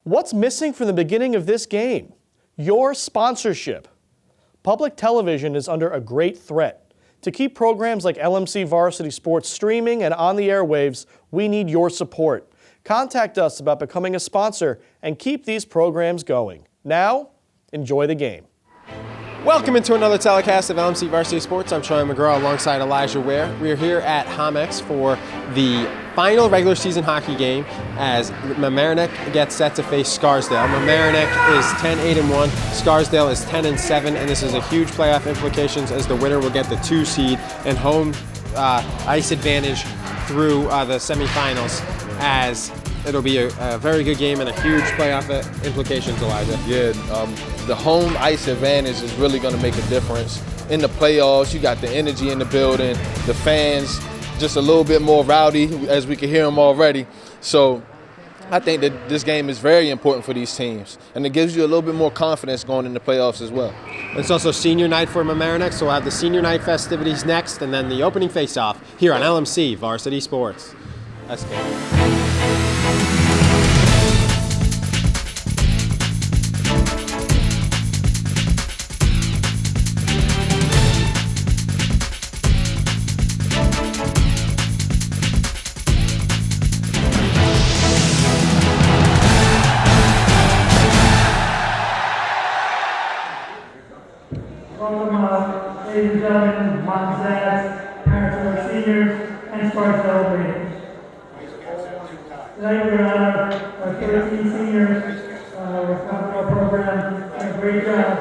What's missing from the beginning of this game? Your sponsorship. Public television is under a great threat. To keep programs like LMC Varsity Sports streaming and on the airwaves, we need your support. Contact us about becoming a sponsor and keep these programs going. Now, enjoy the game. Welcome into another telecast of LMC Varsity Sports. I'm Troy McGraw alongside Elijah Ware. We are here at Hamex for the final regular season hockey game as Mamaroneck gets set to face Scarsdale. Mamaroneck is 10-8-1, Scarsdale is 10-7, and this is a huge playoff implications as the winner will get the 2 seed and home ice advantage through the semifinals, as it'll be a very good game and a huge playoff implications, Elijah. Yeah, the home ice advantage is really going to make a difference in the playoffs. You got the energy in the building, the fans just a little bit more rowdy, as we can hear them already. So I think that this game is very important for these teams, and it gives you a little bit more confidence going in the playoffs as well. It's also senior night for Mamaroneck, so we'll have the senior night festivities next, and then the opening face-off here on LMC Varsity Sports. Let's go. Welcome, ladies and gentlemen, moms, dads, parents of our seniors, and Scarsdale Raiders. Tonight we're going to honor our 13 seniors with our program. Done a great job.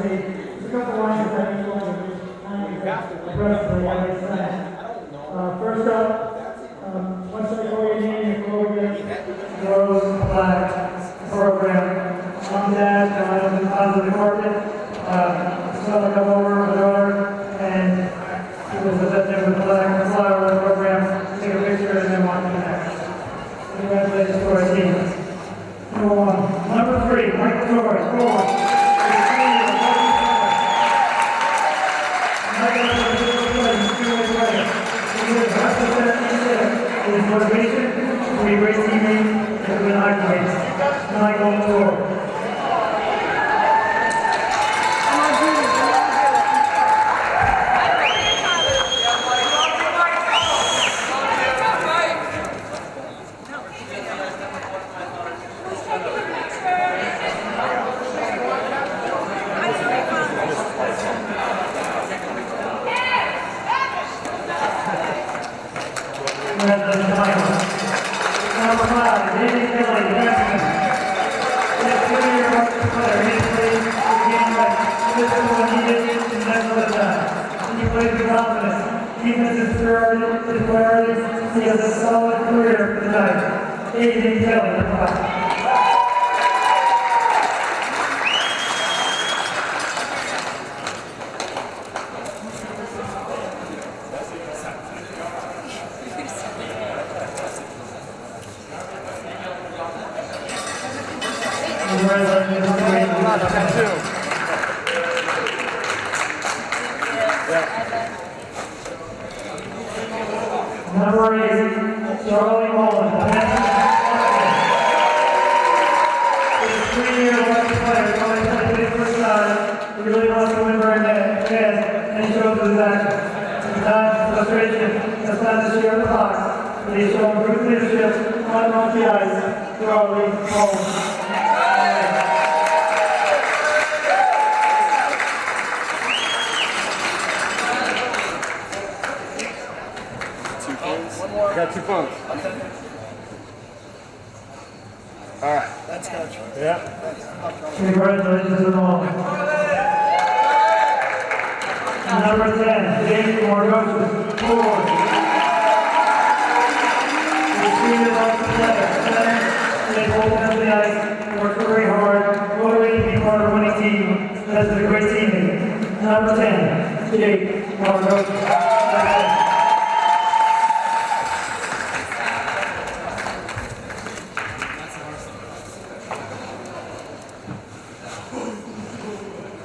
There's a couple lines that each one of these address the white side. First up, once I call your name, you go again, Rose Black program. Mom, dad, on the positive carpet. So come over with daughter and she was at there with the black flower program, take a picture and then walk to the next. Congratulations to our team. Number 3, Mike Torres, forward. His motivation to be a great teammate and to win hockey games. Michael Torres. Number 5, David Kelly, defenseman. This 20-year-old player, he plays the game right. This is what he did, and that's what it's done. He plays with confidence. Defense is priority. He has a solid career tonight. David Kelly, number 5. Number 8, Charlie Mullen. He's a 3-year-old player, coming to play the first time. He really wants to win very bad, and he shows his action. Sometimes frustration, sometimes the share of the box, but he's showing good leadership on and off the ice. Charlie Mullen. Got 2 points. All right. That's coach. Yeah. Congratulations to them all. Number 10, James Morgosa, forward. He's a senior player. They hold down the ice, work very hard, motivated to be part of a winning team. That's a great teammate. Number 10, Jake Morgosa.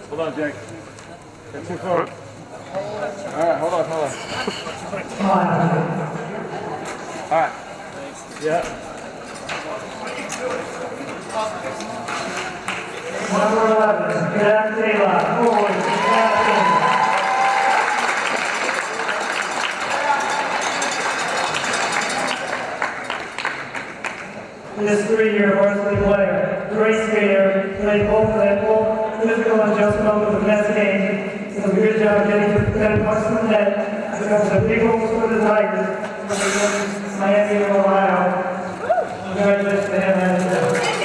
Hold on, Jake. Get 2 points. All right, hold on. All right. Yeah. Number 11, Jack Taylor, forward, captain. This 3-year varsity player, great skater, played both physical and adjustment with the best game. Does a good job getting to the pucks from the net. Becomes a big hole for the Tigers. Miami, Ohio. Congratulations to him and his team.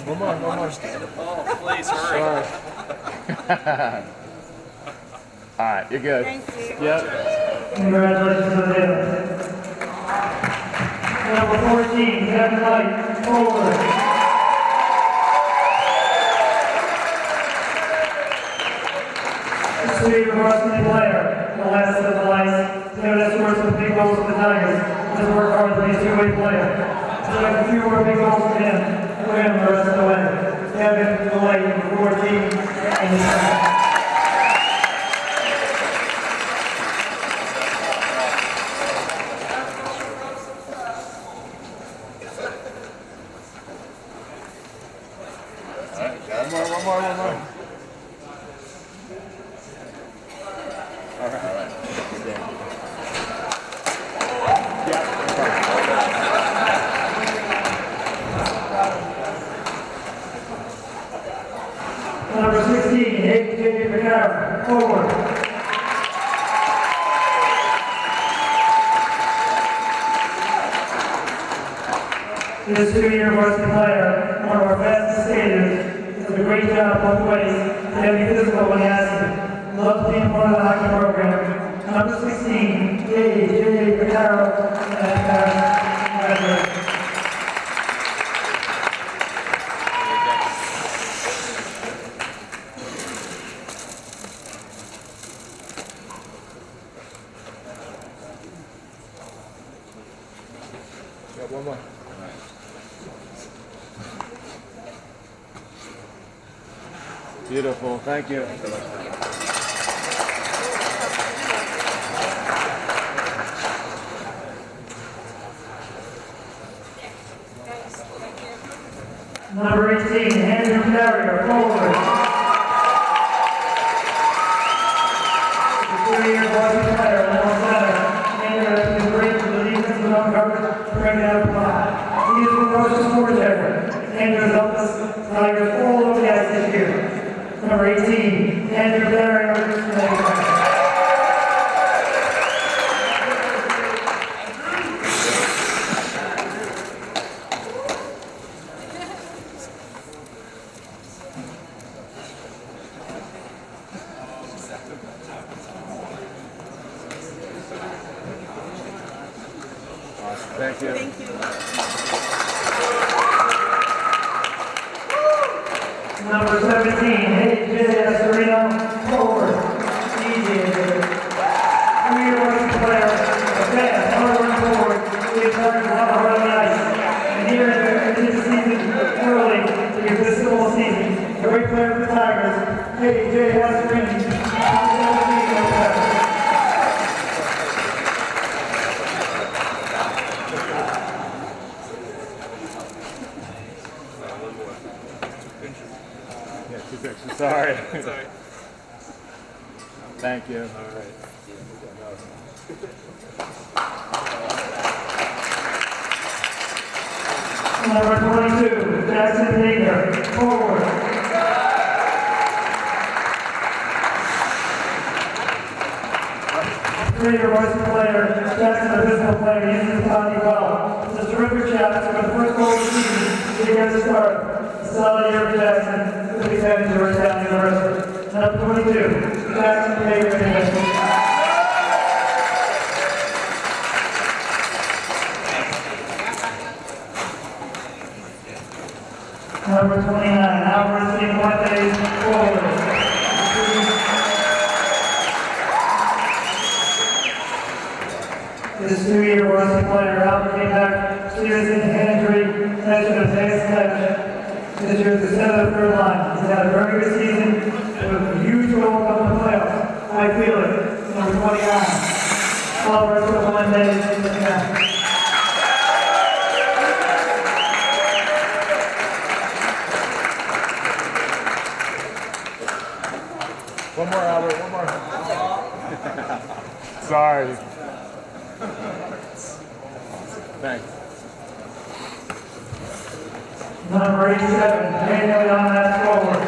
One more. Stand up. Oh, please hurry. All right, you're good. Thank you. Yep. Congratulations to him. Number 14, Kevin Knight, forward. Sweet varsity player, the last of the lights. Kevin has scored some big goals for the Tigers. Has worked hard to be a two-way player. So like a few more big goals for him the rest of the way. Kevin, the light, number 14, and his One more. All right. Number 16, AJ McCarron, forward. This 2-year varsity player, one of our fastest skaters, does a great job both ways. He can be physical when he has to. Loves being part of the hockey program. Number 16, AJ McCarron, and congratulations. Got one more. Beautiful. Thank you. Number 18, Andrew Carrier, forward. The 3-year varsity player, number 7. Andrew has been great for the defense and on coverage, bringing out a block. He is a ferocious forwarder. Andrew has helped us Tigers all over the ice this year. Number 18, Andrew Carrier, Thank you. Thank you. Number 17, AJ Serino, forward. AJ, 3-year varsity player, a fast, hard-run forward. He has learned a lot hard on the ice. And here in this season, early, to get this full season, a great player for the Tigers, AJ Serino. Yeah, 2 pictures. Sorry. Thank you. All right. Number 22, Jackson Baker, forward. Three-year varsity player, Jackson, a physical player, uses his body well. It's a terrific shot for the first goal of the season. He gets a start. A solid year for Jackson. He'll be heading to Georgetown University. Number 22, Jackson Baker. Number 29, Alvarez Fuentes, forward. This 2-year varsity player, Albert came back serious in hand injury, measured a fast catch. This year is the center of the third line. He's had a very good season with a huge role in the playoffs. I feel it. Number 29, All the rest of the Monday. One more, Albert, one more. Sorry. Thanks. Number 87, Daniel on that forward.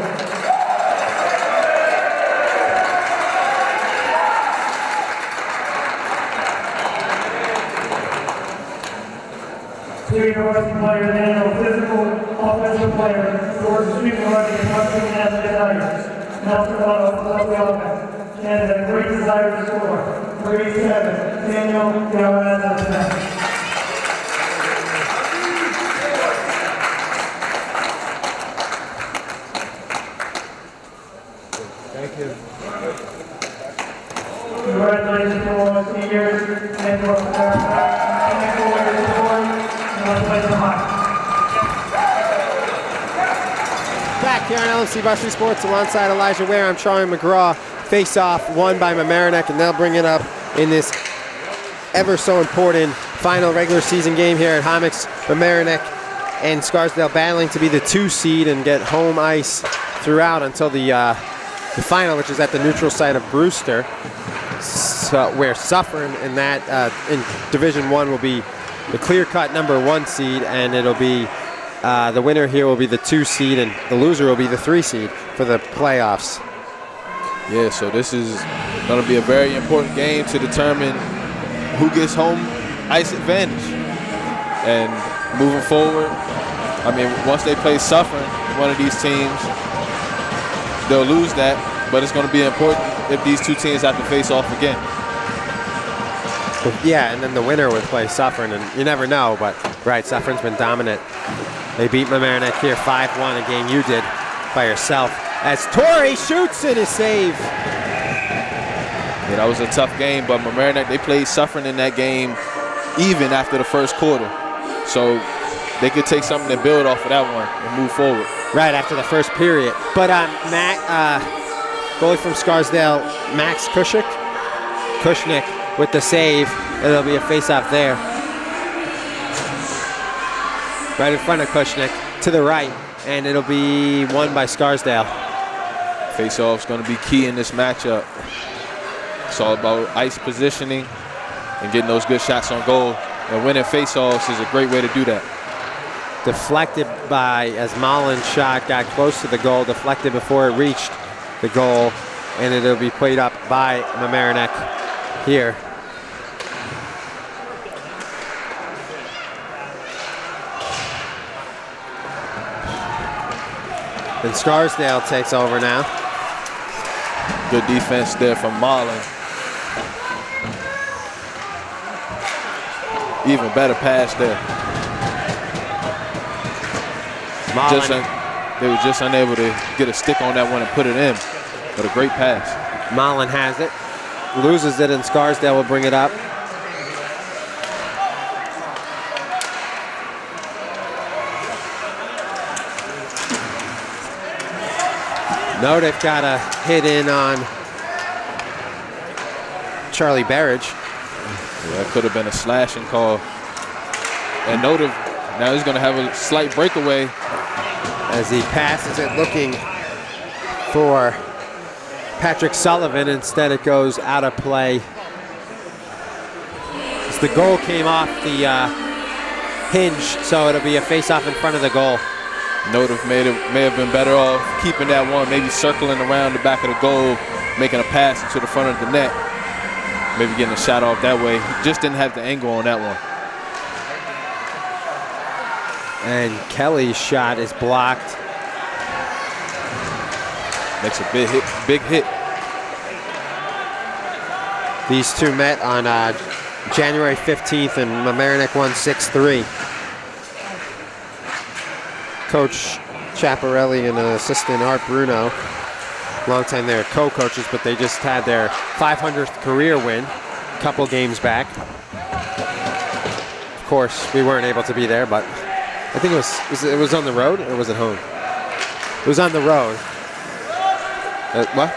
Two university player, Daniel, physical, offensive player, towards shooting running, and punching and desires. Nelson Otto, plus the offense. And a great desire to score. 37, Daniel Galvez. Thank you. Congratulations to all the seniors and for your support. Let's play some hockey. Back here on LMC Varsity Sports alongside Elijah Ware, I'm Charlie McGraw. Face-off won by Mamaroneck, and they'll bring it up in this ever so important final regular season game here at Homix. Mamaroneck and Scarsdale battling to be the 2 seed and get home ice throughout until the final, which is at the neutral site of Brewster. So where Suffern in that in Division 1 will be the clear-cut number 1 seed, and it'll be the winner here will be the 2 seed, and the loser will be the 3 seed for the playoffs. Yeah, so this is going to be a very important game to determine who gets home ice advantage. And moving forward, I mean, once they play Suffern, one of these teams, they'll lose that, but it's going to be important if these two teams have to face off again. Yeah, and then the winner would play Suffern, and you never know, but right, Suffern's been dominant. They beat Mamaroneck here 5-1, a game you did by yourself, as Torrey shoots and is saved. Yeah, that was a tough game, but Mamaroneck, they played Suffern in that game even after the first quarter. So they could take something to build off of that one and move forward. Right, after the first period. But goalie from Scarsdale, Max Kushnick with the save, and there'll be a face-off there. Right in front of Kushnick, to the right, and it'll be won by Scarsdale. Face-off's going to be key in this matchup. It's all about ice positioning and getting those good shots on goal. And winning face-offs is a great way to do that. Deflected as Mullen's shot got close to the goal, deflected before it reached the goal, and it'll be played up by Mamaroneck here. Then Scarsdale takes over now. Good defense there from Mullen. Even better pass there. They were just unable to get a stick on that one and put it in, but a great pass. Mullen has it, loses it, and Scarsdale will bring it up. Notick got a hit in on Charlie Berridge. Yeah, that could have been a slashing call. And Notick, now he's going to have a slight breakaway. As he passes it looking for Patrick Sullivan, instead it goes out of play. As the goal came off the hinge, so it'll be a face-off in front of the goal. Notick may have been better off keeping that one, maybe circling around the back of the goal, making a pass to the front of the net, maybe getting a shot off that way. Just didn't have the angle on that one. And Kelly's shot is blocked. Makes a big hit. These two met on January 15th, and Mamaroneck won 6-3. Coach Chaparelli and assistant Art Bruno, long time they were co-coaches, but they just had their 500th career win a couple games back. Of course, we weren't able to be there, but I think it was on the road, or was it home? It was on the road. What?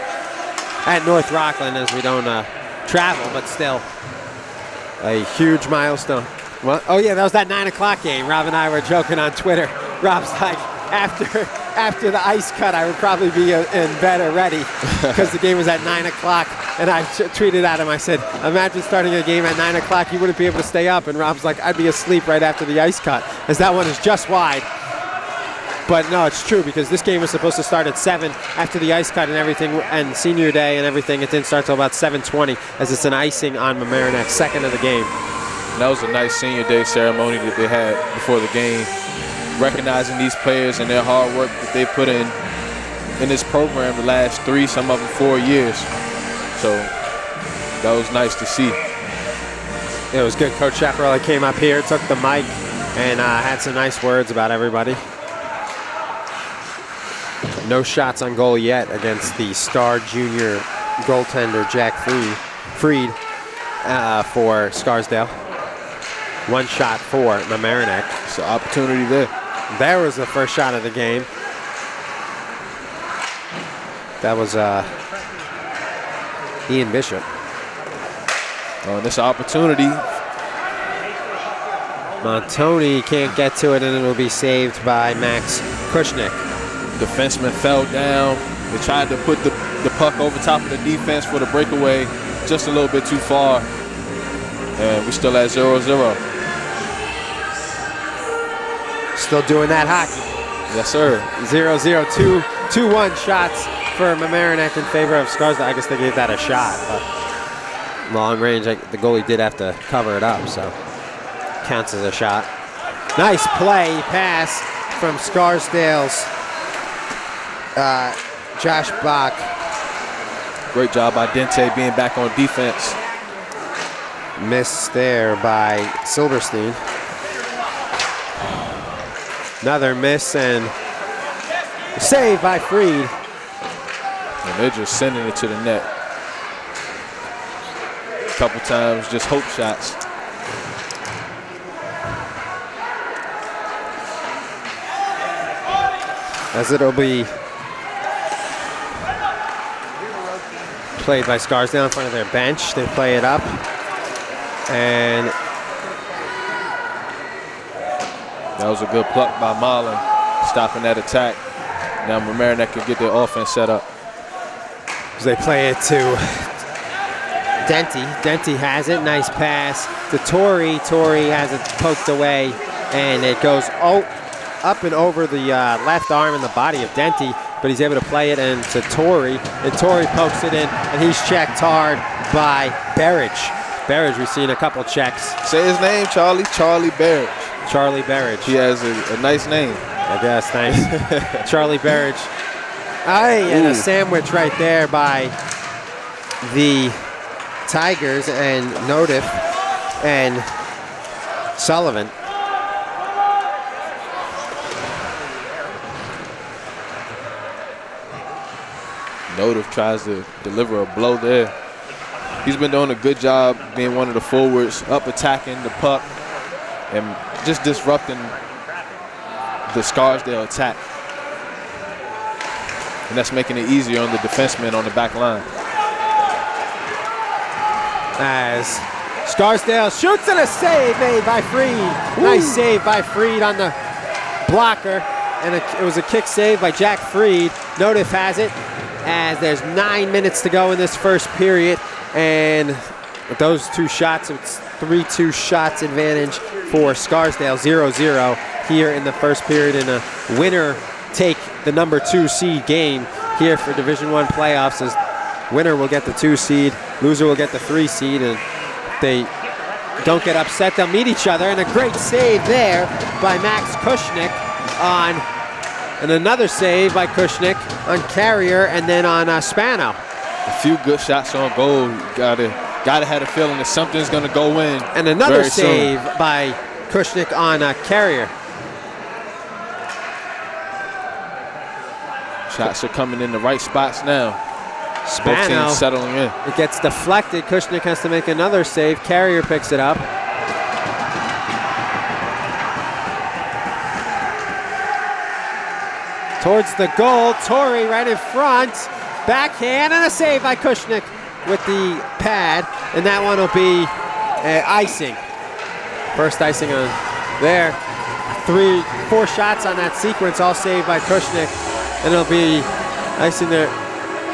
At North Rockland, as we don't travel, but still. A huge milestone. Well, oh yeah, that was that 9 o'clock game. Rob and I were joking on Twitter. Rob's like, after the ice cut, I would probably be in bed already because the game was at 9 o'clock. And I tweeted at him, I said, imagine starting a game at 9 o'clock, you wouldn't be able to stay up. And Rob's like, I'd be asleep right after the ice cut, as that one is just wide. But no, it's true, because this game was supposed to start at 7 after the ice cut and everything, and senior day and everything. It didn't start till about 7:20, as it's an icing on Mamaroneck, second of the game. And that was a nice senior day ceremony that they had before the game, recognizing these players and their hard work that they put in this program the last 3, some of them 4 years. So that was nice to see. It was good. Coach Chaparral came up here, took the mic, and had some nice words about everybody. No shots on goal yet against the star junior goaltender Jack Freed for Scarsdale. 1 shot for Mamaroneck. It's an opportunity there. There was the first shot of the game. That was Ian Bishop. Oh, and this opportunity. Montoni can't get to it, and it'll be saved by Max Kushnick. Defenseman fell down. They tried to put the puck over top of the defense for the breakaway, just a little bit too far. And we're still at 0-0. Still doing that hockey. Yes, sir. 0-0, 2-1 shots for Mamaroneck in favor of Scarsdale. I guess they gave that a shot, but long range, the goalie did have to cover it up, so counts as a shot. Nice play, pass from Scarsdale's Josh Bach. Great job by Dente being back on defense. Miss there by Silverstein. Another miss and save by Freed. And they're just sending it to the net. A couple times, just hope shots. As it'll be played by Scarsdale in front of their bench. They play it up. And that was a good pluck by Marlin, stopping that attack. Now Mamaroneck can get their offense set up. As they play it to Denty. Denty has it. Nice pass to Torrey. Torrey has it poked away, and it goes up and over the left arm and the body of Denty, but he's able to play it in to Torrey, and Torrey pokes it in, and he's checked hard by Berridge. Berridge, we've seen a couple checks. Say his name, Charlie. Charlie Berridge. Charlie Berridge. He has a nice name. I guess, thanks. Charlie Berridge. And a sandwich right there by the Tigers and Notif and Sullivan. Notif tries to deliver a blow there. He's been doing a good job being one of the forwards, up attacking the puck and just disrupting the Scarsdale attack. And that's making it easier on the defensemen on the back line. As Scarsdale shoots and a save made by Freed. Nice save by Freed on the blocker. And it was a kick save by Jack Freed. Notif has it as there's 9 minutes to go in this first period. And with those 2 shots, it's 3-2 shots advantage for Scarsdale, 0-0 here in the first period, in a winner take the number 2 seed game here for Division I playoffs. As winner will get the 2 seed, loser will get the 3 seed, and if they don't get upset, they'll meet each other. And a great save there by Max Kushnick and another save by Kushnick on Carrier and then on Spano. A few good shots on goal. Gotta have a feeling that something's gonna go in. And another very save soon by Kushnick on Carrier. Shots are coming in the right spots now. Both Spano, teams settling in. it gets deflected. Kushnick has to make another save. Carrier picks it up. Towards the goal, Torrey right in front. Backhand and a save by Kushnick with the pad. And that one will be icing. First icing on there. 4 shots on that sequence, all saved by Kushnick. And it'll be icing there.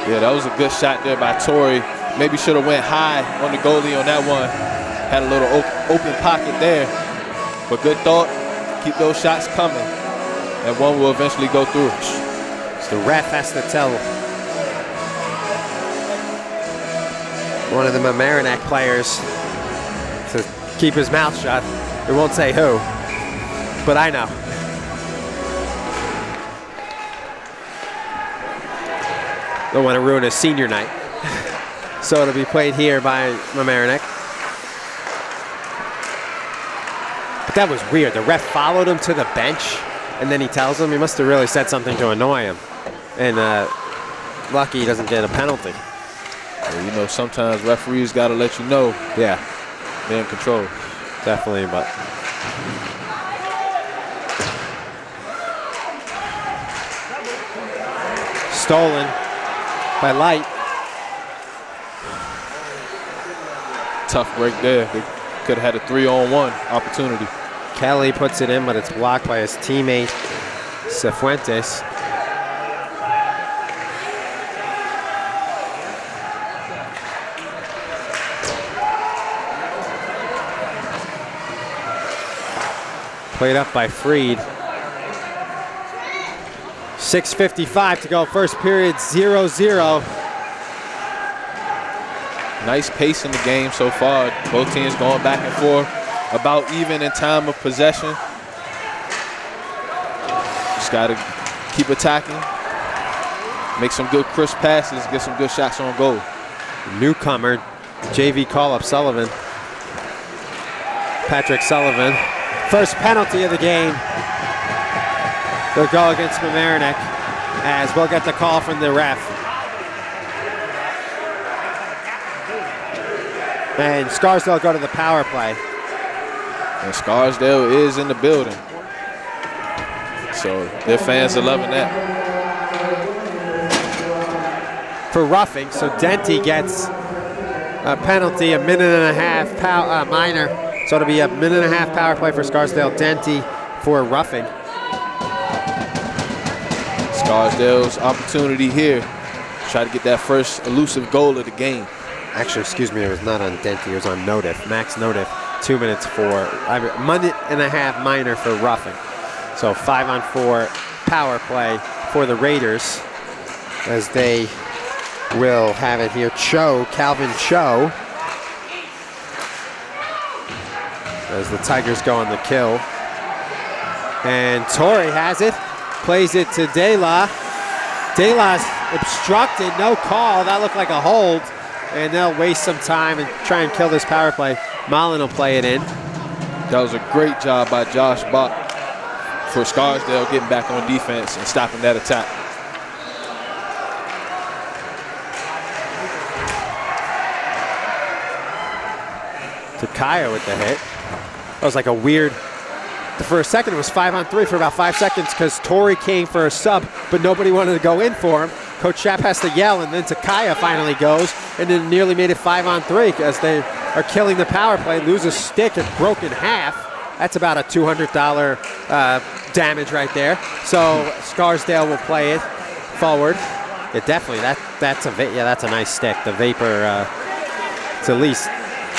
Yeah, that was a good shot there by Torrey. Maybe should have went high on the goalie on that one. Had a little open pocket there. But good thought. Keep those shots coming. And one will eventually go through. So the ref has to tell one of the Mamaroneck players to keep his mouth shut. We won't say who, but I know. Don't want to ruin his senior night. So it'll be played here by Mamaroneck. But that was weird. The ref followed him to the bench, and then he tells him he must have really said something to annoy him. And lucky he doesn't get a penalty. Well, you know, sometimes referees got to let you know. Yeah. They're in control. Definitely, but. Stolen by Light. Tough break there. They could have had a 3-on-1 opportunity. Kelly puts it in, but it's blocked by his teammate, Cifuentes. Played up by Freed. 6:55 to go. First period, 0-0. Nice pace in the game so far. Both teams going back and forth. About even in time of possession. Just got to keep attacking. Make some good crisp passes. Get some good shots on goal. Newcomer, JV call-up Sullivan. Patrick Sullivan. First penalty of the game. They'll go against Mamaroneck as we'll get the call from the ref. And Scarsdale go to the power play. And Scarsdale is in the building. So their fans are loving that. For roughing, so Denty gets a penalty, a minute and a half minor. So it'll be a minute and a half power play for Scarsdale. Denty for roughing. Scarsdale's opportunity here. Try to get that first elusive goal of the game. Actually, excuse me, it was not on Denty, it was on Notif. Max Notif, 2 minutes for, a minute and a half minor for roughing. So 5-on-4 power play for the Raiders as they will have it here. Calvin Cho, as the Tigers go on the kill. And Torrey has it, plays it to De La. De La's obstructed, no call, that looked like a hold. And they'll waste some time and try and kill this power play. Mullen will play it in. That was a great job by Josh Bach for Scarsdale getting back on defense and stopping that attack. Takaya with the hit. That was like a weird, for a second it was 5-on-3 for about 5 seconds because Torrey came for a sub, but nobody wanted to go in for him. Coach Schaap has to yell, and then Takaya finally goes, and then nearly made it 5-on-3 as they are killing the power play. Lose a stick and broke in half. That's about a $200 damage right there. So Scarsdale will play it forward. Yeah, definitely. That's a nice stick. The Vapor, it's at least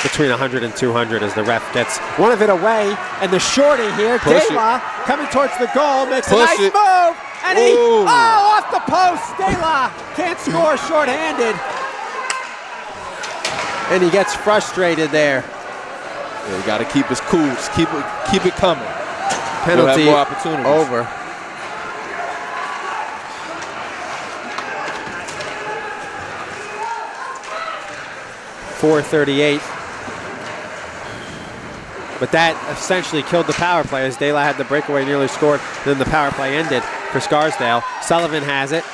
between 100 and 200 as the ref gets one of it away. And the shorty here, De La, coming towards the goal, makes a nice move. And he, off the post. De La can't score shorthanded. And he gets frustrated there. Yeah, you got to keep his cool. Just keep it coming. Penalty more opportunities. over. .438. But that essentially killed the power play as De La had the breakaway, nearly scored. Then the power play ended for Scarsdale. Sullivan has it.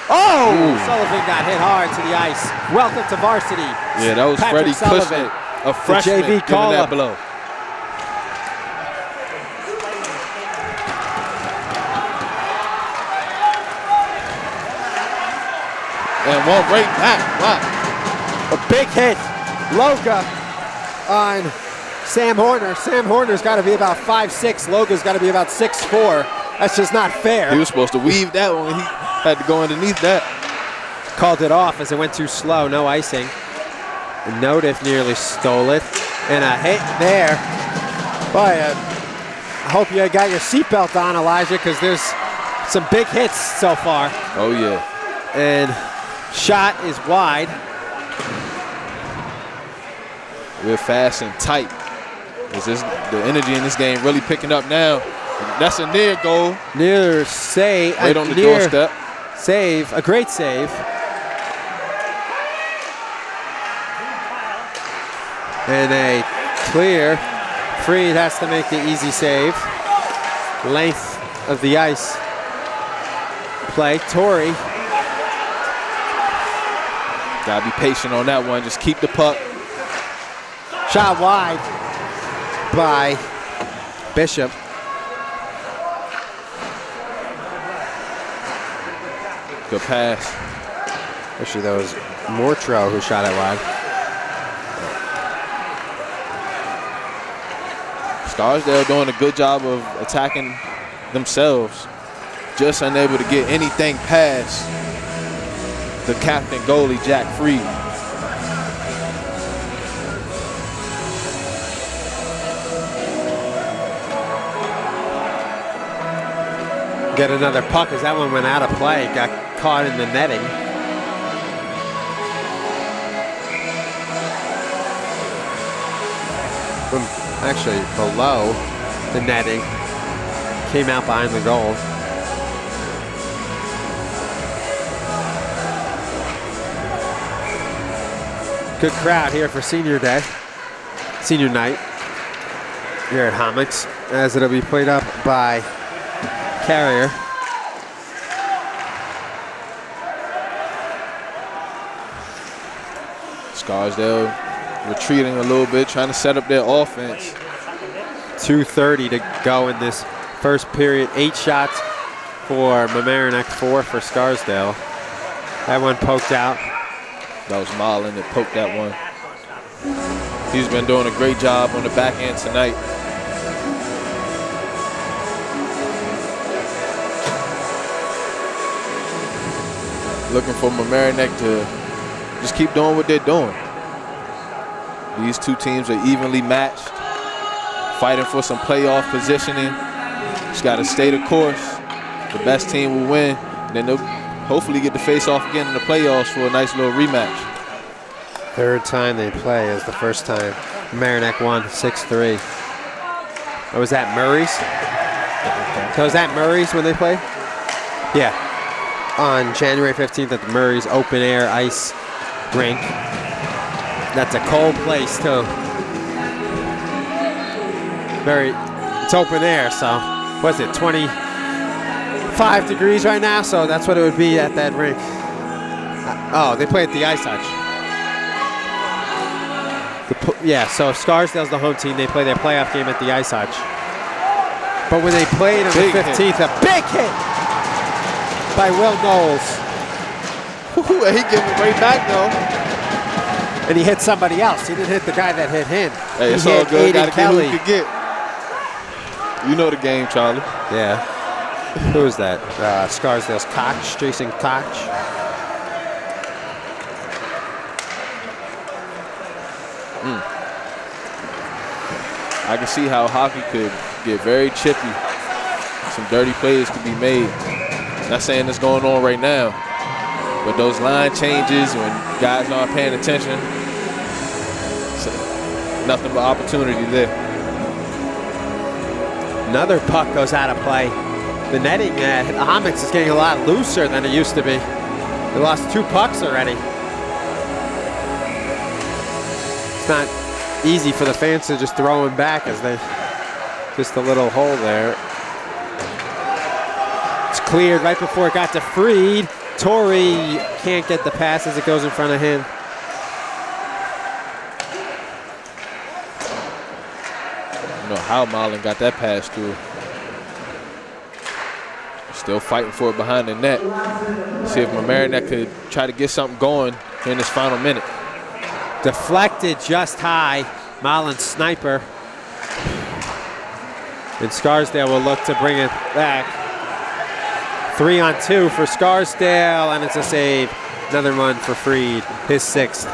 Oh! Ooh. Sullivan got hit hard to the ice. Welcome to varsity. Yeah, that was Freddie Sullivan, a freshman, JV giving that blow. And one right back. Wow. A big hit. Loga on Sam Horner. Sam Horner's got to be about 5'6". Loga's got to be about 6'4". That's just not fair. He was supposed to weave that one. He had to go underneath that. Called it off as it went too slow. No icing. Notif nearly stole it. And a hit there. Boy, I hope you got your seatbelt on, Elijah, because there's some big hits so far. Oh, yeah. And shot is wide. We're fast and tight. The energy in this game really picking up now. That's a near goal. Near save. Right on the doorstep. Save. A great save. And a clear. Freed has to make the easy save. Length of the ice play. Torrey. Gotta be patient on that one. Just keep the puck. Shot wide by Bishop. Good pass. Actually, that was Mortro who shot it wide. Scarsdale doing a good job of attacking themselves. Just unable to get anything past the captain goalie, Jack Freed. Get another puck as that one went out of play. Got caught in the netting. From actually below the netting. Came out behind the goal. Good crowd here for senior day. Senior night here at Homix, as it'll be played up by Carrier. Scarsdale retreating a little bit, trying to set up their offense. 2:30 to go in this first period. 8 shots for Mamaroneck, 4 for Scarsdale. That one poked out. That was Marlin that poked that one. He's been doing a great job on the back end tonight. Looking for Mamaroneck to just keep doing what they're doing. These two teams are evenly matched, fighting for some playoff positioning. Just got to stay the course. The best team will win. Then they'll hopefully get to face off again in the playoffs for a nice little rematch. Third time they play is the first time. Mamaroneck won 6-3. Or was that Murray's? So was that Murray's when they played? Yeah. On January 15th at the Murray's open air ice rink. That's a cold place too. It's open air, so what's it, 25 degrees right now? So that's what it would be at that rink. Oh, they play at the Ice Hutch. Yeah, so if Scarsdale's the home team, they play their playoff game at the Ice Hutch. But when they played on the 15th, a big hit by Will Knowles. He gave it right back though. And he hit somebody else. He didn't hit the guy that hit him. Hey, it's all good. Gotta get who you can get. You know the game, Charlie. Yeah. Who is that? Scarsdale's Koch, Jason Koch. I can see how hockey could get very chippy. Some dirty plays could be made. Not saying it's going on right now, but those line changes when guys aren't paying attention, nothing but opportunity there. Another puck goes out of play. The netting at Homix is getting a lot looser than it used to be. They lost 2 pucks already. It's not easy for the fans to just throw him back as they, just a little hole there. It's cleared right before it got to Freed. Torrey can't get the pass as it goes in front of him. I don't know how Marlin got that pass through. Still fighting for it behind the net. See if Mamaroneck could try to get something going in this final minute. Deflected just high. Mullen sniper. And Scarsdale will look to bring it back. 3-on-2 for Scarsdale, and it's a save. Another one for Freed, his 6th.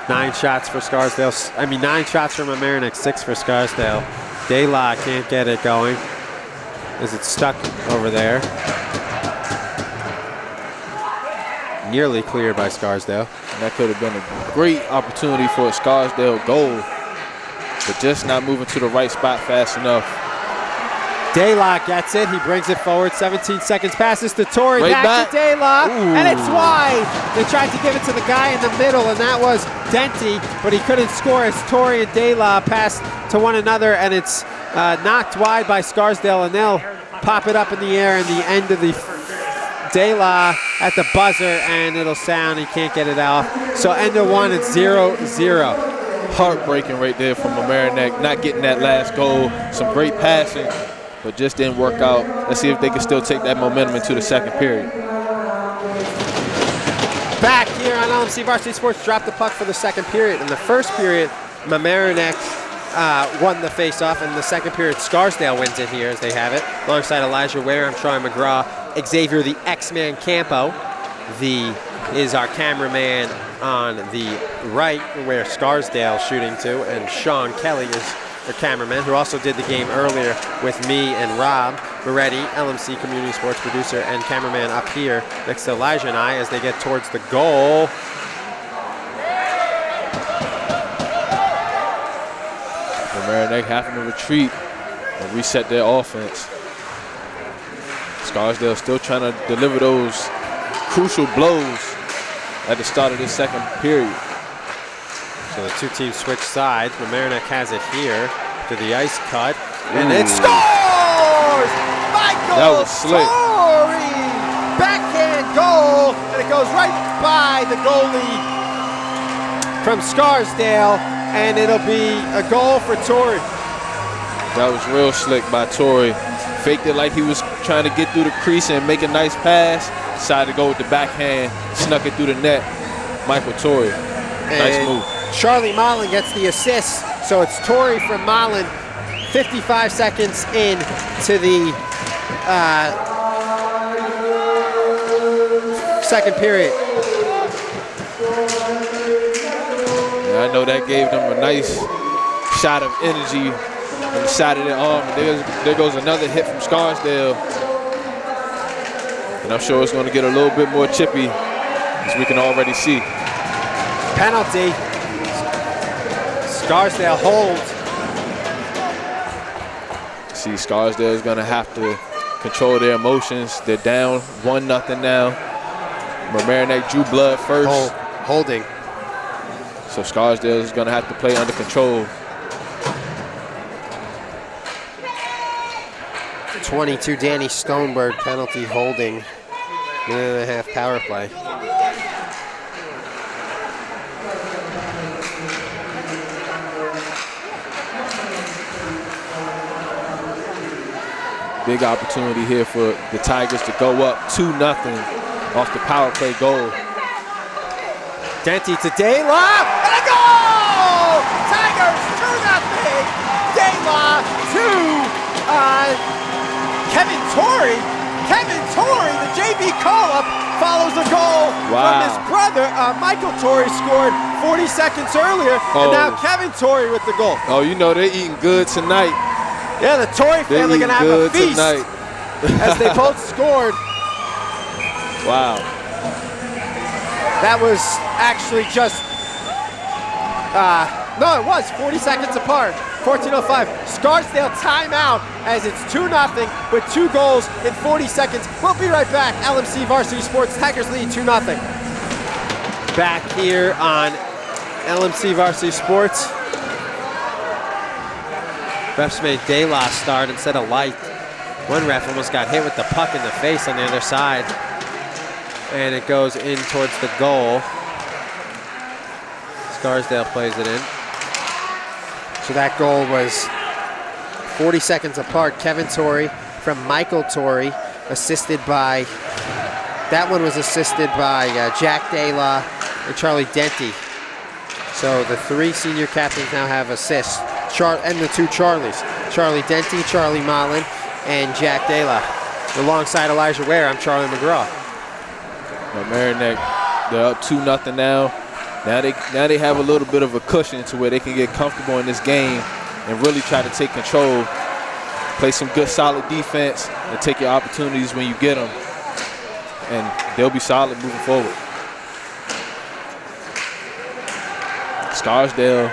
9 shots for Scarsdale. 9 shots from Mamaroneck, 6 for Scarsdale. De La can't get it going as it's stuck over there. Nearly cleared by Scarsdale. And that could have been a great opportunity for a Scarsdale goal, but just not moving to the right spot fast enough. De La gets it. He brings it forward. 17 seconds. Passes to Torrey. Right back to De La. Ooh. And it's wide. They tried to give it to the guy in the middle, and that was Denty, but he couldn't score as Torrey and De La passed to one another, and it's knocked wide by Scarsdale, and they'll pop it up in the air in the end of the De La at the buzzer, and it'll sound. He can't get it off. So end of one, it's 0-0. Heartbreaking right there from Mamaroneck, not getting that last goal. Some great passing, but just didn't work out. Let's see if they can still take that momentum into the second period. Back here on LMC Varsity Sports, dropped the puck for the second period. In the first period, Mamaroneck won the face-off. In the second period, Scarsdale wins it here as they have it. Alongside Elijah Ware, I'm Troy McGraw. Xavier the X-Man Campo is our cameraman on the right, where Scarsdale shooting to, and Sean Kelly is our cameraman, who also did the game earlier with me and Rob Moretti, LMC Community Sports producer and cameraman up here next to Elijah and I as they get towards the goal. Mamaroneck having to retreat and reset their offense. Scarsdale still trying to deliver those crucial blows at the start of this second period. So the two teams switch sides. Mamaroneck has it here to the ice cut, and it scores! Michael That was slick. Torrey! Backhand goal, and it goes right by the goalie from Scarsdale, and it'll be a goal for Torrey. That was real slick by Torrey. Faked it like he was trying to get through the crease and make a nice pass. Decided to go with the backhand, snuck it through the net. Michael Torrey, nice move. Charlie Mullen gets the assist, so it's Torrey from Mullen. 55 seconds in to the second period. Yeah, I know that gave them a nice shot of energy on the side of their arm. And there goes another hit from Scarsdale. And I'm sure it's going to get a little bit more chippy, as we can already see. Penalty. Scarsdale holds. See, Scarsdale is going to have to control their emotions. They're down 1-0 now. Mamaroneck drew blood first. Holding. So Scarsdale is going to have to play under control. 22, Danny Stoneberg, penalty holding. Minute and a half power play. Big opportunity here for the Tigers to go up 2-0 off the power play goal. Denty to De La, and a goal! Tigers 2-0. De La to Kevin Torrey. Kevin Torrey, the JV call-up, follows a goal from his brother. Michael Torrey scored 40 seconds earlier, and now Kevin Torrey with the goal. Oh, you know they're eating good tonight. Yeah, the Torrey family gonna have a feast tonight. as they both scored. Wow. That was actually just, no, it was 40 seconds apart. 14:05. Scarsdale timeout as it's 2-0 with 2 goals in 40 seconds. We'll be right back. LMC Varsity Sports, Tigers lead 2-0. Back here on LMC Varsity Sports. Refs made De La start instead of Light. One ref almost got hit with the puck in the face on the other side. And it goes in towards the goal. Scarsdale plays it in. So that goal was 40 seconds apart. Kevin Torrey from Michael Torrey, assisted by, that one was assisted by Jack De La and Charlie Denty. So the 3 senior captains now have assists. And the 2 Charlies. Charlie Denty, Charlie Mullen, and Jack Dela. Alongside Elijah Ware, I'm Charlie McGraw. Mamaroneck, they're up 2-0 now. Now they have a little bit of a cushion to where they can get comfortable in this game and really try to take control, play some good solid defense, and take your opportunities when you get them. And they'll be solid moving forward. Scarsdale,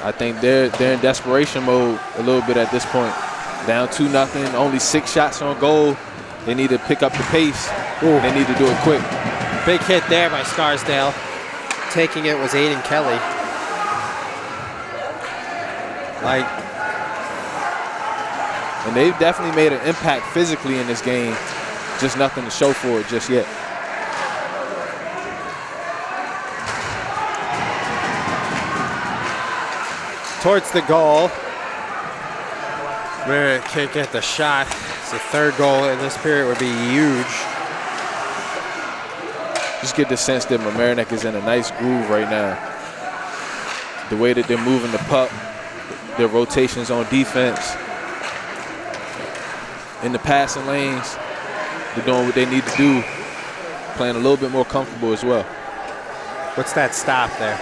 I think they're in desperation mode a little bit at this point. Down 2-0, only 6 shots on goal. They need to pick up the pace. Ooh. They need to do it quick. Big hit there by Scarsdale. Taking it was Aiden Kelly. And they've definitely made an impact physically in this game. Just nothing to show for it just yet. Towards the goal. Man, can't get the shot. It's the 3rd goal in this period would be huge. Just get the sense that Mamaroneck is in a nice groove right now. The way that they're moving the puck, their rotations on defense, in the passing lanes, they're doing what they need to do, playing a little bit more comfortable as well. What's that stop there?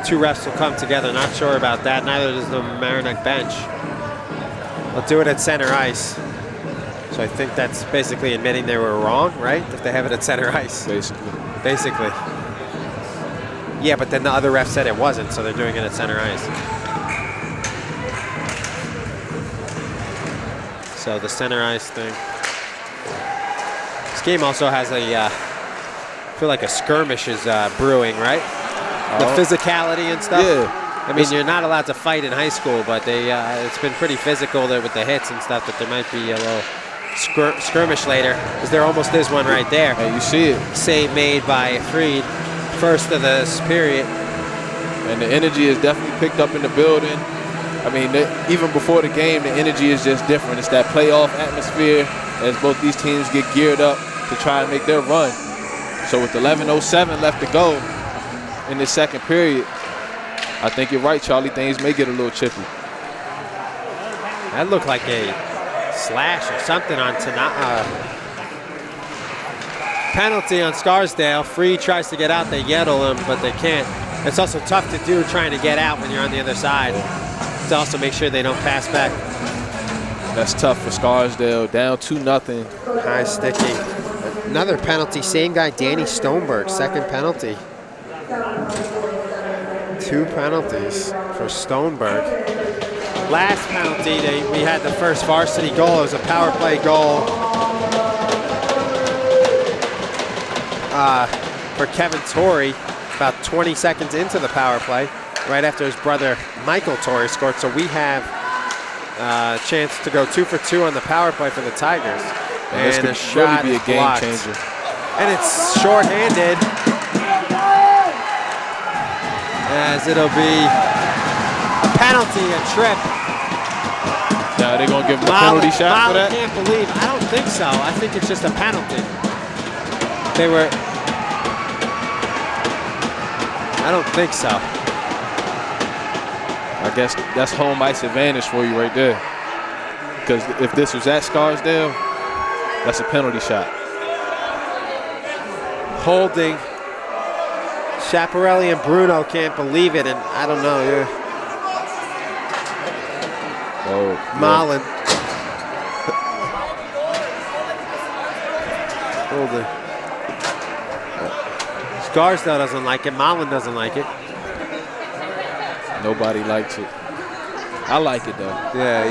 2 refs will come together. Not sure about that. Neither does the Mamaroneck bench. They'll do it at center ice. So I think that's basically admitting they were wrong, right? If they have it at center ice. Basically. Yeah, but then the other ref said it wasn't, so they're doing it at center ice. So the center ice thing. This game also has I feel like a skirmish is brewing, right? The physicality and stuff. Yeah. I mean, you're not allowed to fight in high school, but it's been pretty physical there with the hits and stuff, that there might be a little skirmish later, because there almost is one right there. And you see it. Save made by Freed, first of this period. And the energy is definitely picked up in the building. I mean, even before the game, the energy is just different. It's that playoff atmosphere as both these teams get geared up to try and make their run. So with 11:07 left to go in this 2nd period, I think you're right, Charlie. Things may get a little chippy. That looked like a slash or something on penalty on Scarsdale. Free tries to get out, they yettle him, but they can't. It's also tough to do trying to get out when you're on the other side. To also make sure they don't pass back. That's tough for Scarsdale, down 2-0. High sticky. Another penalty, same guy, Danny Stoneberg, 2nd penalty. 2 penalties for Stoneberg. Last penalty, we had the first varsity goal. It was a power play goal for Kevin Torrey, about 20 seconds into the power play, right after his brother Michael Torrey scored. So we have a chance to go 2 for 2 on the power play for the Tigers. And this could really be a game changer. And it's shorthanded, as it'll be a penalty, a trip. Now they're going to give him a penalty shot for that? I can't believe. I don't think so. I think it's just a penalty. I don't think so. I guess that's home ice advantage for you right there. Because if this was at Scarsdale, that's a penalty shot. Holding. Chaparelli and Bruno can't believe it, and I don't know. Oh, Mullen. Holding. Scarsdale doesn't like it. Mullen doesn't like it. Nobody likes it. I like it, though. Yeah.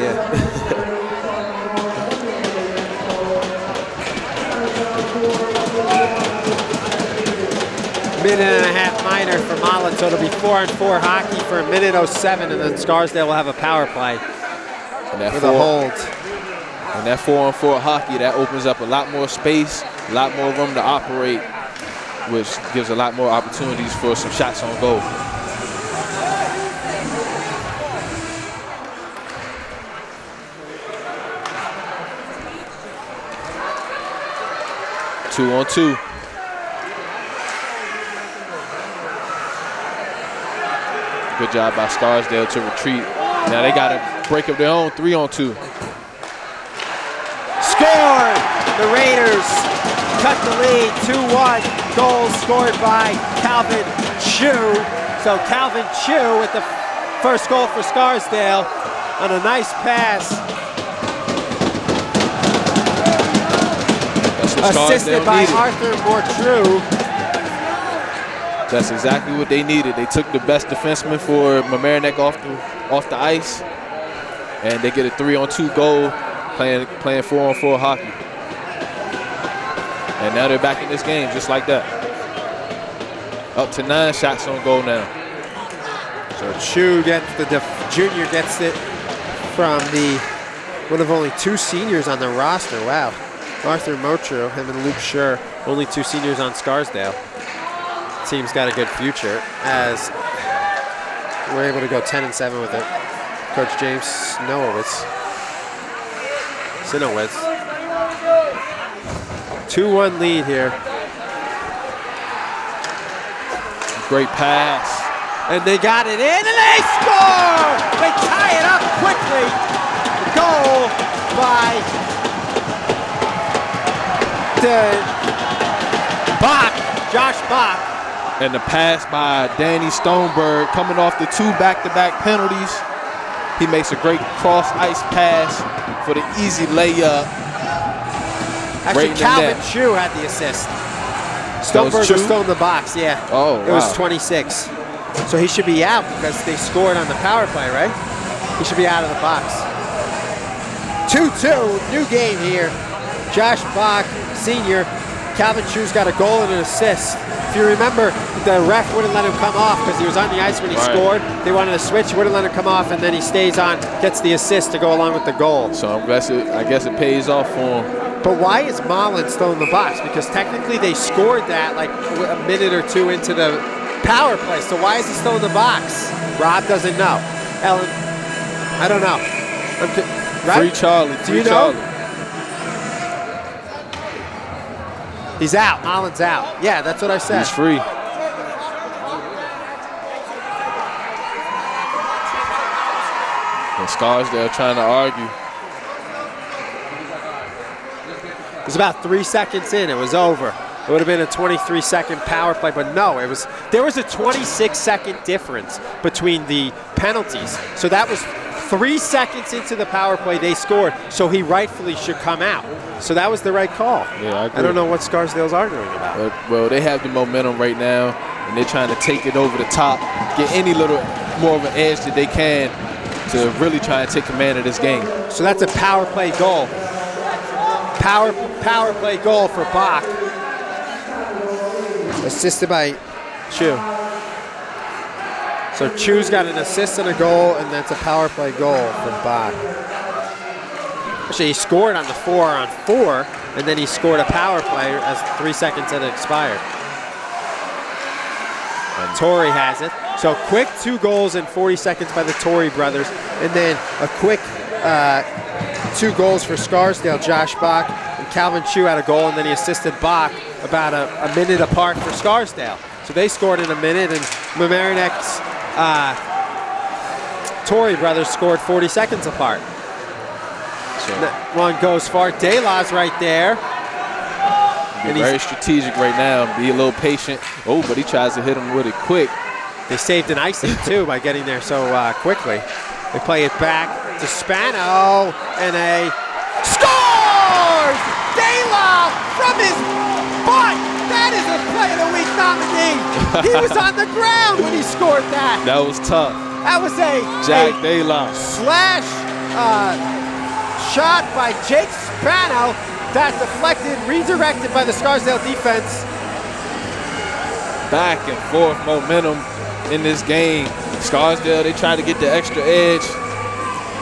Minute and a half minor for Mullen, so it'll be 4-on-4 hockey for 1:07, and then Scarsdale will have a power play for the hold. And that 4-on-4 hockey, that opens up a lot more space, a lot more room to operate, which gives a lot more opportunities for some shots on goal. Two on two. Good job by Scarsdale to retreat. Now they got to break up their own 3-on-2. Scored! The Raiders cut the lead, 2-1. Goal scored by Calvin Chu. So Calvin Chu with the first goal for Scarsdale on a nice pass. That's what Assisted Scarsdale by needed. Arthur Mortrue. That's exactly what they needed. They took the best defenseman for Mamaroneck off the ice, and they get a 3-on-2 goal playing 4-on-4 hockey. And now they're back in this game just like that. Up to 9 shots on goal now. So Chu gets junior gets it from one of only 2 seniors on the roster. Wow. Arthur Motro, him and Luke Schur, only 2 seniors on Scarsdale. Team's got a good future as we're able to go 10-7 with it. Coach James Sinowitz. 2-1 lead here. Great pass. And they got it in and they score! They tie it up quickly. Goal by Josh Bach. And the pass by Danny Stoneberg coming off the 2 back-to-back penalties. He makes a great cross-ice pass for the easy layup. Actually, Right in the Calvin net. Chu had the assist. Stoneberg Chu? was still in the box, yeah. Oh, It was wow. 26. So he should be out because they scored on the power play, right? He should be out of the box. 2-2, new game here. Josh Bach, senior. Calvin Chu's got a goal and an assist. If you remember, the ref wouldn't let him come off because he was on the ice when he scored. They wanted to switch, wouldn't let him come off, and then he stays on, gets the assist to go along with the goal. So I guess it pays off for him. But why is Mullen still in the box? Because technically they scored that like a minute or 2 into the power play. So why is he still in the box? Rob doesn't know. Ellen, I don't know. Right? Free Charlie. Do you Free know? Charlie. He's out. Mullen's out. Yeah, that's what I said. He's free. And Scarsdale trying to argue. It was about 3 seconds in. It was over. It would have been a 23-second power play, but no, there was a 26-second difference between the penalties. So that was 3 seconds into the power play they scored, so he rightfully should come out. So that was the right call. Yeah, I agree. I don't know what Scarsdale's arguing about. Well, they have the momentum right now, and they're trying to take it over the top, get any little more of an edge that they can to really try and take command of this game. So that's a power play goal. Power play goal for Bach. Assisted by Chu. So Chu's got an assist and a goal, and that's a power play goal for Bach. Actually, he scored on the 4-on-4, and then he scored a power play as 3 seconds had expired. And Torrey has it. So quick 2 goals in 40 seconds by the Torrey brothers, and then a quick 2 goals for Scarsdale. Josh Bach and Calvin Chu had a goal, and then he assisted Bach about a minute apart for Scarsdale. So they scored in a minute, and Mamaroneck's Torrey brothers scored 40 seconds apart. So That one goes far. Dela's right there. be very strategic right now. Be a little patient. Oh, but he tries to hit him with it quick. They saved an icing too by getting there so quickly. They play it back to Spano, and a scores! Dela from his butt. That is a Play of the Week nominee. He was on the ground when he scored that. That was tough. That was a Jack Dela. slash shot by Jake Spano that deflected, redirected by the Scarsdale defense. Back and forth momentum in this game. Scarsdale, they tried to get the extra edge.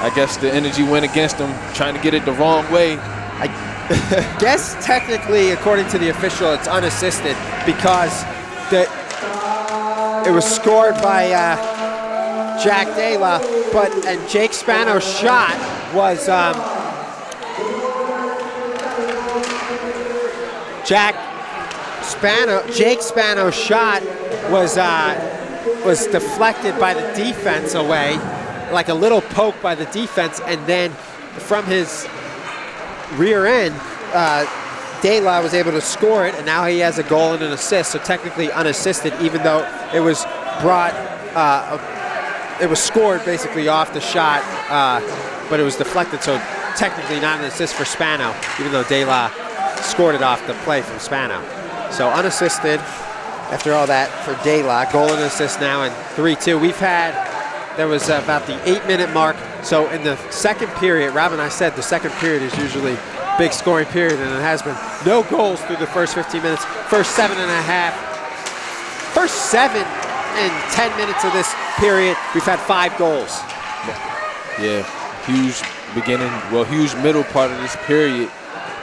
I guess the energy went against them, trying to get it the wrong way. I guess technically, according to the official, it's unassisted because it was scored by Jack Dela, and Jake Spano's shot was Jake Spano's shot was was deflected by the defense away, like a little poke by the defense, and then from his rear end, De La was able to score it, and now he has a goal and an assist, so technically unassisted, even though it was it was scored basically off the shot, but it was deflected, so technically not an assist for Spano, even though De La scored it off the play from Spano. So unassisted after all that for De La. Goal and assist now, and 3-2. There was about the 8-minute mark. So in the second period, Robin, I said the second period is usually big scoring period, and it has been. No goals through the first 15 minutes. First 7 and 10 minutes of this period, we've had 5 goals. Yeah, huge beginning, huge middle part of this period.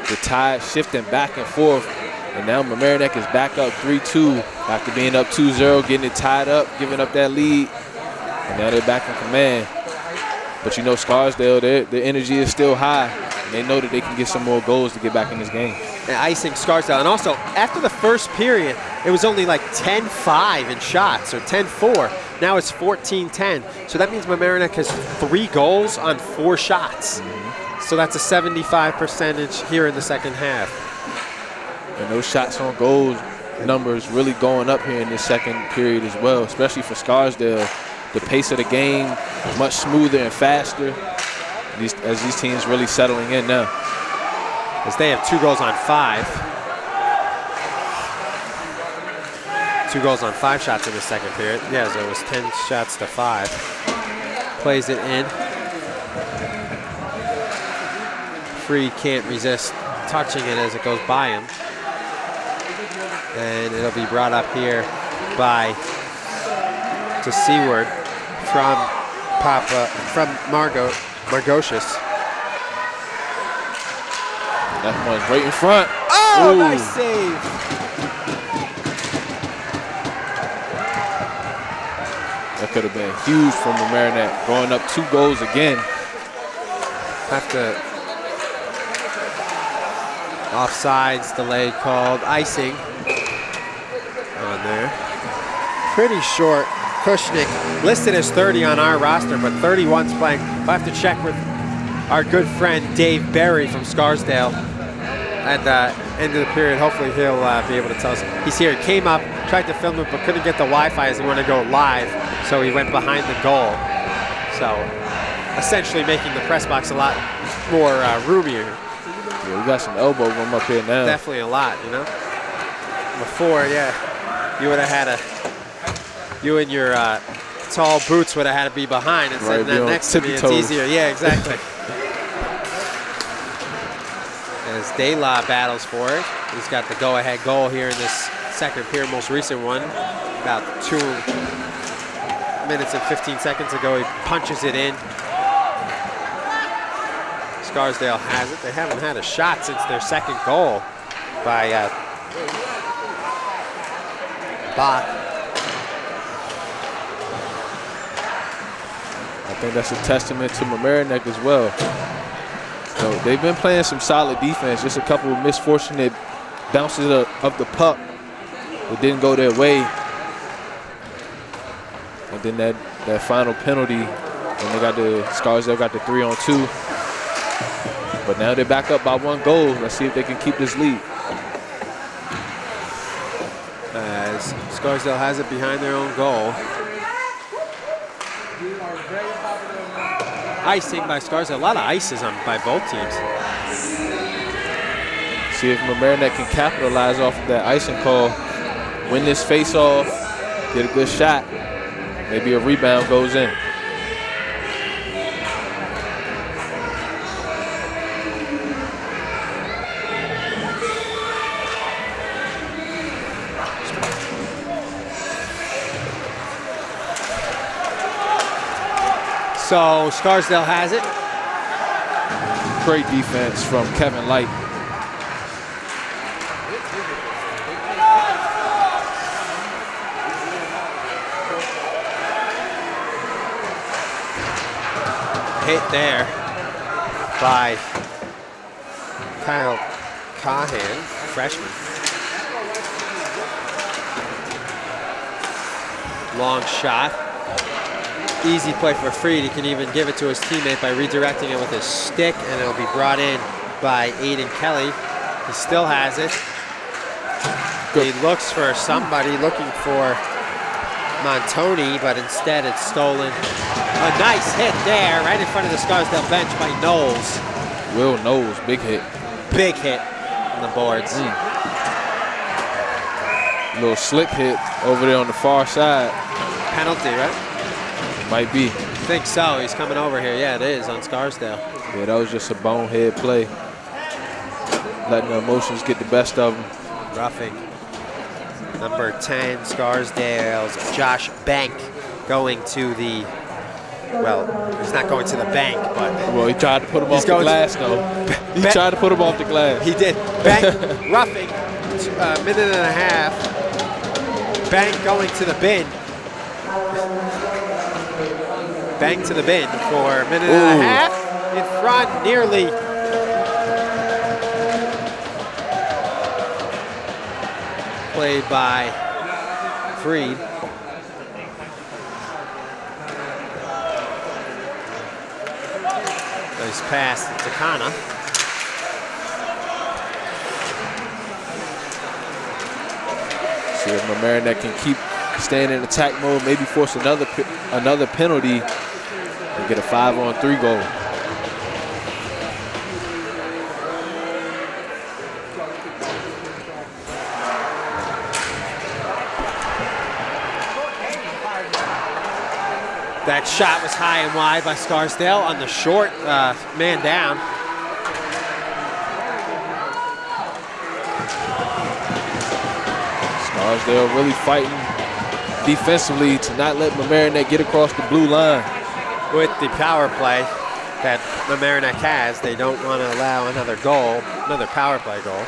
The tide shifting back and forth, and now Mamaroneck is back up 3-2 after being up 2-0, getting it tied up, giving up that lead, and now they're back in command. But you know, Scarsdale, their energy is still high, and they know that they can get some more goals to get back in this game. And icing Scarsdale, and also after the first period, it was only like 10-5 in shots, or 10-4. Now it's 14-10. So that means Mamaroneck has 3 goals on 4 shots. So that's a 75% here in the second half. And those shots on goal numbers really going up here in this second period as well, especially for Scarsdale. The pace of the game much smoother and faster as these teams really settling in now. As they have 2 goals on 5. 2 goals on 5 shots in the second period. Yeah, so it was 10 shots to 5. Plays it in. Free can't resist touching it as it goes by him. And it'll be brought up here to Seward from Margocious. That one's right in front. Oh, ooh. Nice save. That could have been huge from Mamaroneck, going up 2 goals again. Have to. Offsides delay called. Icing on there. Pretty short. Kushnick listed as 30 on our roster, but 31's playing. We'll have to check with our good friend Dave Berry from Scarsdale at the end of the period. Hopefully he'll be able to tell us. He's here. He came up, tried to film it, but couldn't get the Wi-Fi as he wanted to go live, so he went behind the goal. So essentially making the press box a lot more roomier. Yeah, we got some elbow room up here now. Definitely a lot, you know. Before, yeah, you would have had you and your tall boots would have had to be behind, and sitting there next to me, it's easier. Yeah, exactly. As De La battles for it, he's got the go-ahead goal here in this second period, most recent one. About 2 minutes and 15 seconds ago, he punches it in. Scarsdale has it. They haven't had a shot since their second goal by Bach. I think that's a testament to Mamaroneck as well. So they've been playing some solid defense, just a couple of misfortunate bounces of the puck that didn't go their way. And then that final penalty, and Scarsdale got the 3-on-2. But now they're back up by 1 goal. Let's see if they can keep this lead. As Scarsdale has it behind their own goal. Icing by Scarsdale. A lot of ices by both teams. See if Mamaroneck can capitalize off of that icing call, win this face-off, get a good shot. Maybe a rebound goes in. So Scarsdale has it. Great defense from Kevin Light. Hit there by Kyle Cahan, freshman. Long shot. Easy play for Freed. He can even give it to his teammate by redirecting it with his stick, and it'll be brought in by Aiden Kelly. He still has it. He looks for somebody, looking for Montoni, but instead it's stolen. A nice hit there, right in front of the Scarsdale bench by Knowles. Will Knowles, big hit. Big hit on the boards. Little slick hit over there on the far side. Penalty, right? Might be. I think so. He's coming over here. Yeah, it is on Scarsdale. Yeah, that was just a bonehead play. Letting the emotions get the best of him. Roughing. Number 10, Scarsdale's Josh Bank going to the, well, he's not going to the bank, but. Well, he tried to put him off the glass, though. He tried to put him off the glass. He did. Bank roughing, a minute and a half. Bank going to the bin. Bank to the bin for a minute and a half. In front, nearly. Played by Freed. Nice pass to Kana. See if Mamaroneck can keep staying in attack mode, maybe force another penalty and get a 5-on-3 goal. That shot was high and wide by Scarsdale on the short man down. Scarsdale really fighting defensively to not let Mamaroneck get across the blue line. With the power play that Mamaroneck has, they don't want to allow another goal, another power play goal.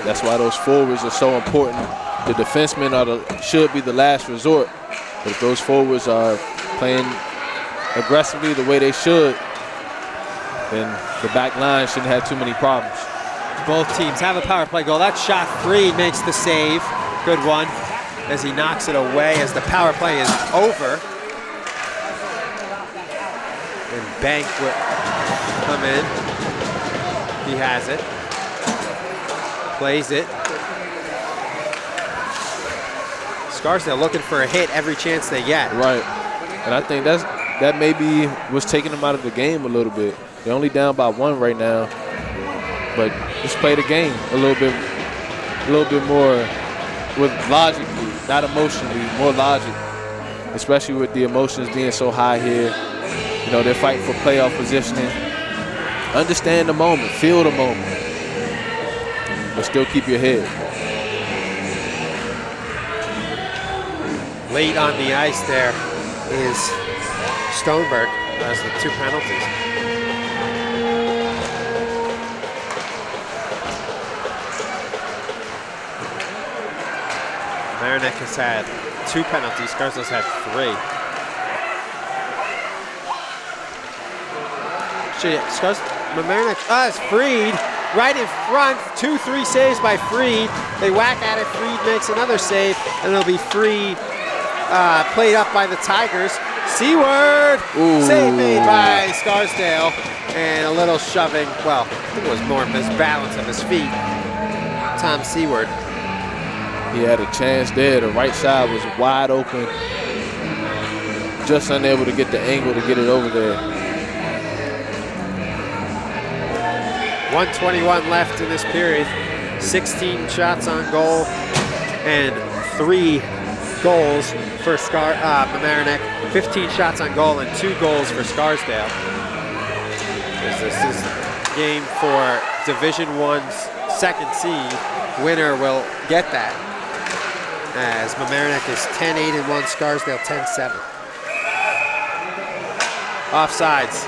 That's why those forwards are so important. The defensemen should be the last resort. But if those forwards are playing aggressively the way they should, then the back line shouldn't have too many problems. Both teams have a power play goal. That shot, Freed makes the save. Good one as he knocks it away as the power play is over. And Bank will come in. He has it. Plays it. Scarsdale looking for a hit every chance they get. Right. And I think that maybe was taking them out of the game a little bit. They're only down by 1 right now. But let's play the game a little bit more with logically, not emotionally, more logic. Especially with the emotions being so high here. You know, they're fighting for playoff positioning. Understand the moment, feel the moment, but still keep your head. Late on the ice there is Stoneberg as the 2 penalties. Mamaroneck has had 2 penalties, Scarsdale's had 3. Mamaroneck, it's Freed right in front. 2-3 saves by Freed. They whack at it, Freed makes another save, and it'll be Freed played up by the Tigers. Seaward, save made by Scarsdale, and a little shoving, well, I think it was more misbalance of his feet. Tom Seaward. He had a chance there. The right side was wide open. Just unable to get the angle to get it over there. 1:21 left in this period. 16 shots on goal and 3 goals for Mamaroneck. 15 shots on goal and 2 goals for Scarsdale. This is a game for Division I's 2nd seed. Winner will get that. As Mamaroneck is 10-8-1, Scarsdale 10-7. Offsides.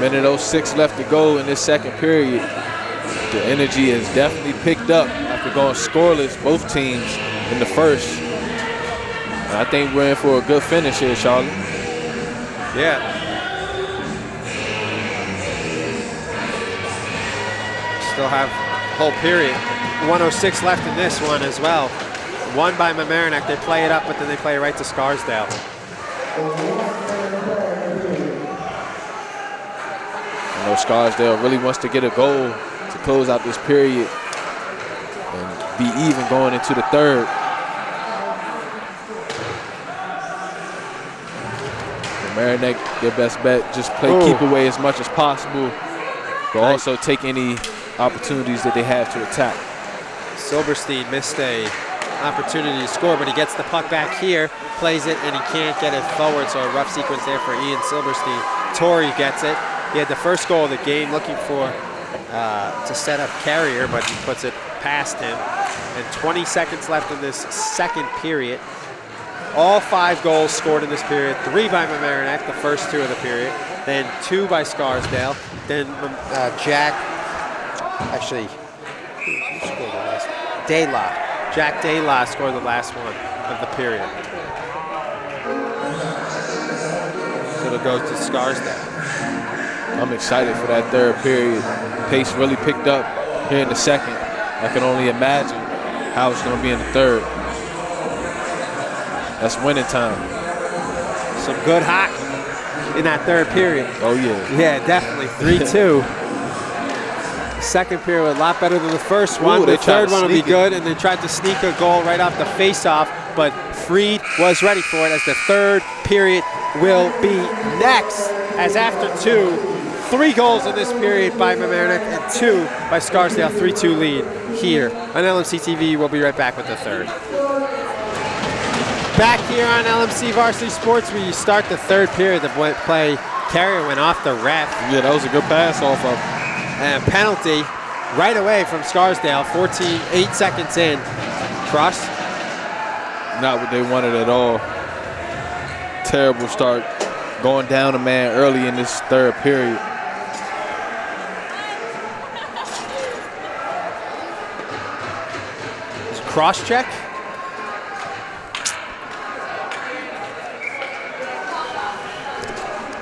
Minute 06 left to go in this second period. The energy has definitely picked up after going scoreless, both teams, in the first. And I think we're in for a good finish here, Charlie. Yeah. still have whole period. 106 left in this one as well. Won by Mamaroneck. They play it up, but then they play it right to Scarsdale. I know Scarsdale really wants to get a goal to close out this period and be even going into the third. Mamaroneck, their best bet, just play keep away as much as possible, but also take any opportunities that they have to attack. Silverstein missed a opportunity to score, but he gets the puck back here, plays it, and he can't get it forward, so a rough sequence there for Ian Silverstein. Torrey gets it. He had the first goal of the game, looking for to set up Carrier, but he puts it past him. And 20 seconds left in this second period. All 5 goals scored in this period, 3 by Mamaroneck, the first 2 of the period, then 2 by Scarsdale, then Jack Dayla scored the last one of the period. So it'll go to Scarsdale. I'm excited for that third period. Pace really picked up here in the second. I can only imagine how it's going to be in the third. That's winning time. Some good hockey in that third period. Oh, yeah. Yeah, definitely. 3-2. Second period was a lot better than the first one. Ooh, the third one will be sneak it. good, and they tried to sneak a goal right off the face-off, but Freed was ready for it as the third period will be next. As after 3 goals in this period by Mamaroneck and 2 by Scarsdale, 3-2 lead here on LMC TV. We'll be right back with the third. Back here on LMC Varsity Sports, we start the third period. The play Carrier went off the ref. Yeah, that was a good pass off of. And a penalty right away from Scarsdale, 8 seconds in. Cross. Not what they wanted at all. Terrible start. Going down a man early in this third period. Cross check.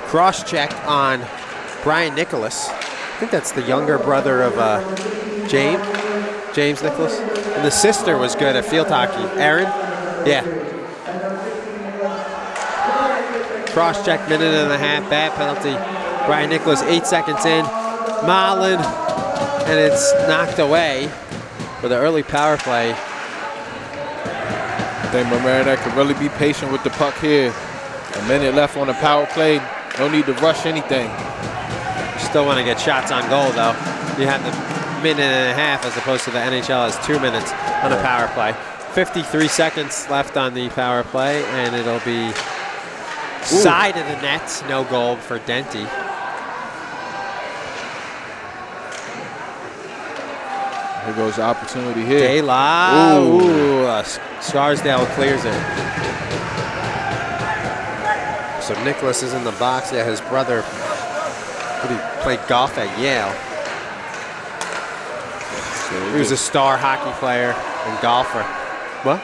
Cross check on Brian Nicholas. I think that's the younger brother of James Nicholas. And the sister was good at field hockey. Erin? Yeah. Cross check, minute and a half, bad penalty. Brian Nicholas, 8 seconds in. Marlin, and it's knocked away for the early power play. I think Mamaroneck could really be patient with the puck here. A minute left on the power play. No need to rush anything. Still want to get shots on goal, though. You have the minute and a half as opposed to the NHL has 2 minutes on a power play. 53 seconds left on the power play, and it'll be side of the net. No goal for Denty. Here goes the opportunity here. Dayla. Ooh. Scarsdale clears it. So Nicholas is in the box. Yeah, his brother played golf at Yale. So He was a star hockey player and golfer. What?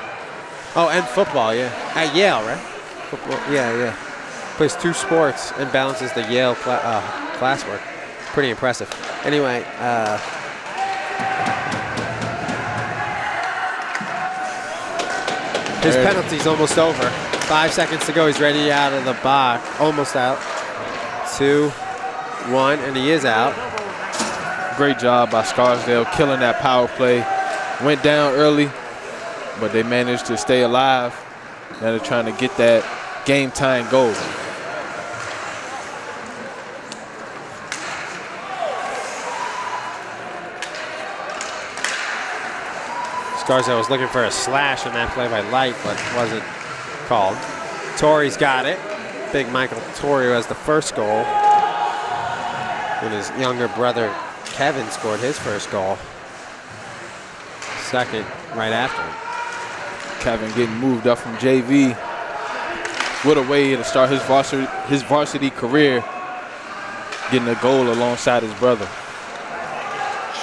Oh, and football, yeah. At Yale, right? Football, yeah. Plays 2 sports and balances the Yale classwork. Pretty impressive. Anyway, his penalty's almost over. 5 seconds to go. He's ready out of the box. Almost out. 2, 1, and he is out. Great job by Scarsdale killing that power play. Went down early, but they managed to stay alive. Now they're trying to get that game time goal. Scarsdale was looking for a slash on that play by Light, but wasn't called. Torrey's got it. Big Michael Torrey, who has the first goal. And his younger brother, Kevin, scored his first goal. Second, right after him. Kevin getting moved up from JV. What a way to start his varsity career, getting a goal alongside his brother.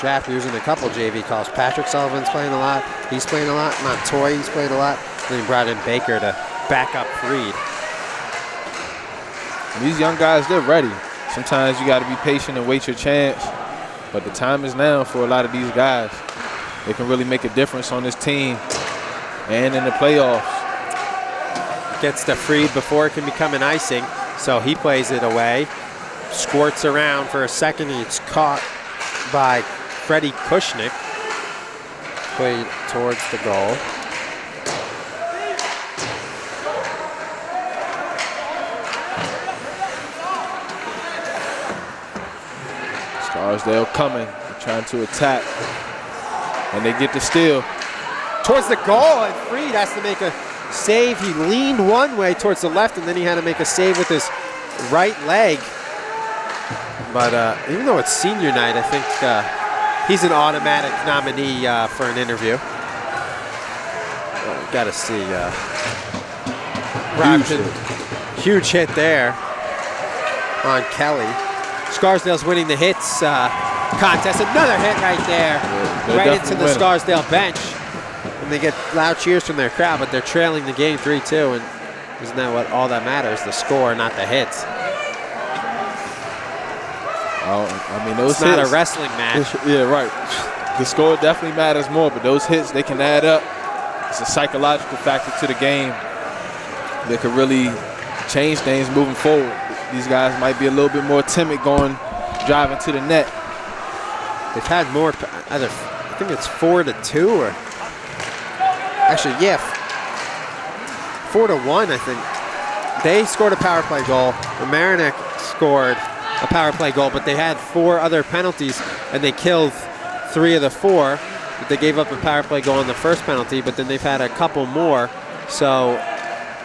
Shaft using a couple JV calls. Patrick Sullivan's playing a lot. He's playing a lot. Montoy's playing a lot. And then he brought in Baker to back up Freed. And these young guys, they're ready. Sometimes you got to be patient and wait your chance. But the time is now for a lot of these guys. They can really make a difference on this team and in the playoffs. Gets the free before it can become an icing, so he plays it away. Squirts around for a second, and it's caught by Freddie Kushnick. Played towards the goal. Scarsdale coming, trying to attack, and they get the steal. Towards the goal, and Freed has to make a save. He leaned one way towards the left, and then he had to make a save with his right leg. But even though it's senior night, I think he's an automatic nominee for an interview. Got to see. Huge hit there on Kelly. Scarsdale's winning the hits contest. Another hit right there, right into the Scarsdale bench. And they get loud cheers from their crowd, but they're trailing the game 3-2. And isn't that what all that matters? The score, not the hits. I mean, those it's hits. Not a wrestling match. Yeah, right. The score definitely matters more, but those hits, they can add up. It's a psychological factor to the game that could really change things moving forward. These guys might be a little bit more timid driving to the net. They've had more, either, I think it's 4-2 or, actually, yeah, 4-1, I think. They scored a power play goal. Mamaroneck scored a power play goal, but they had 4 other penalties, and they killed 3 of the 4. But they gave up a power play goal on the first penalty, but then they've had a couple more. So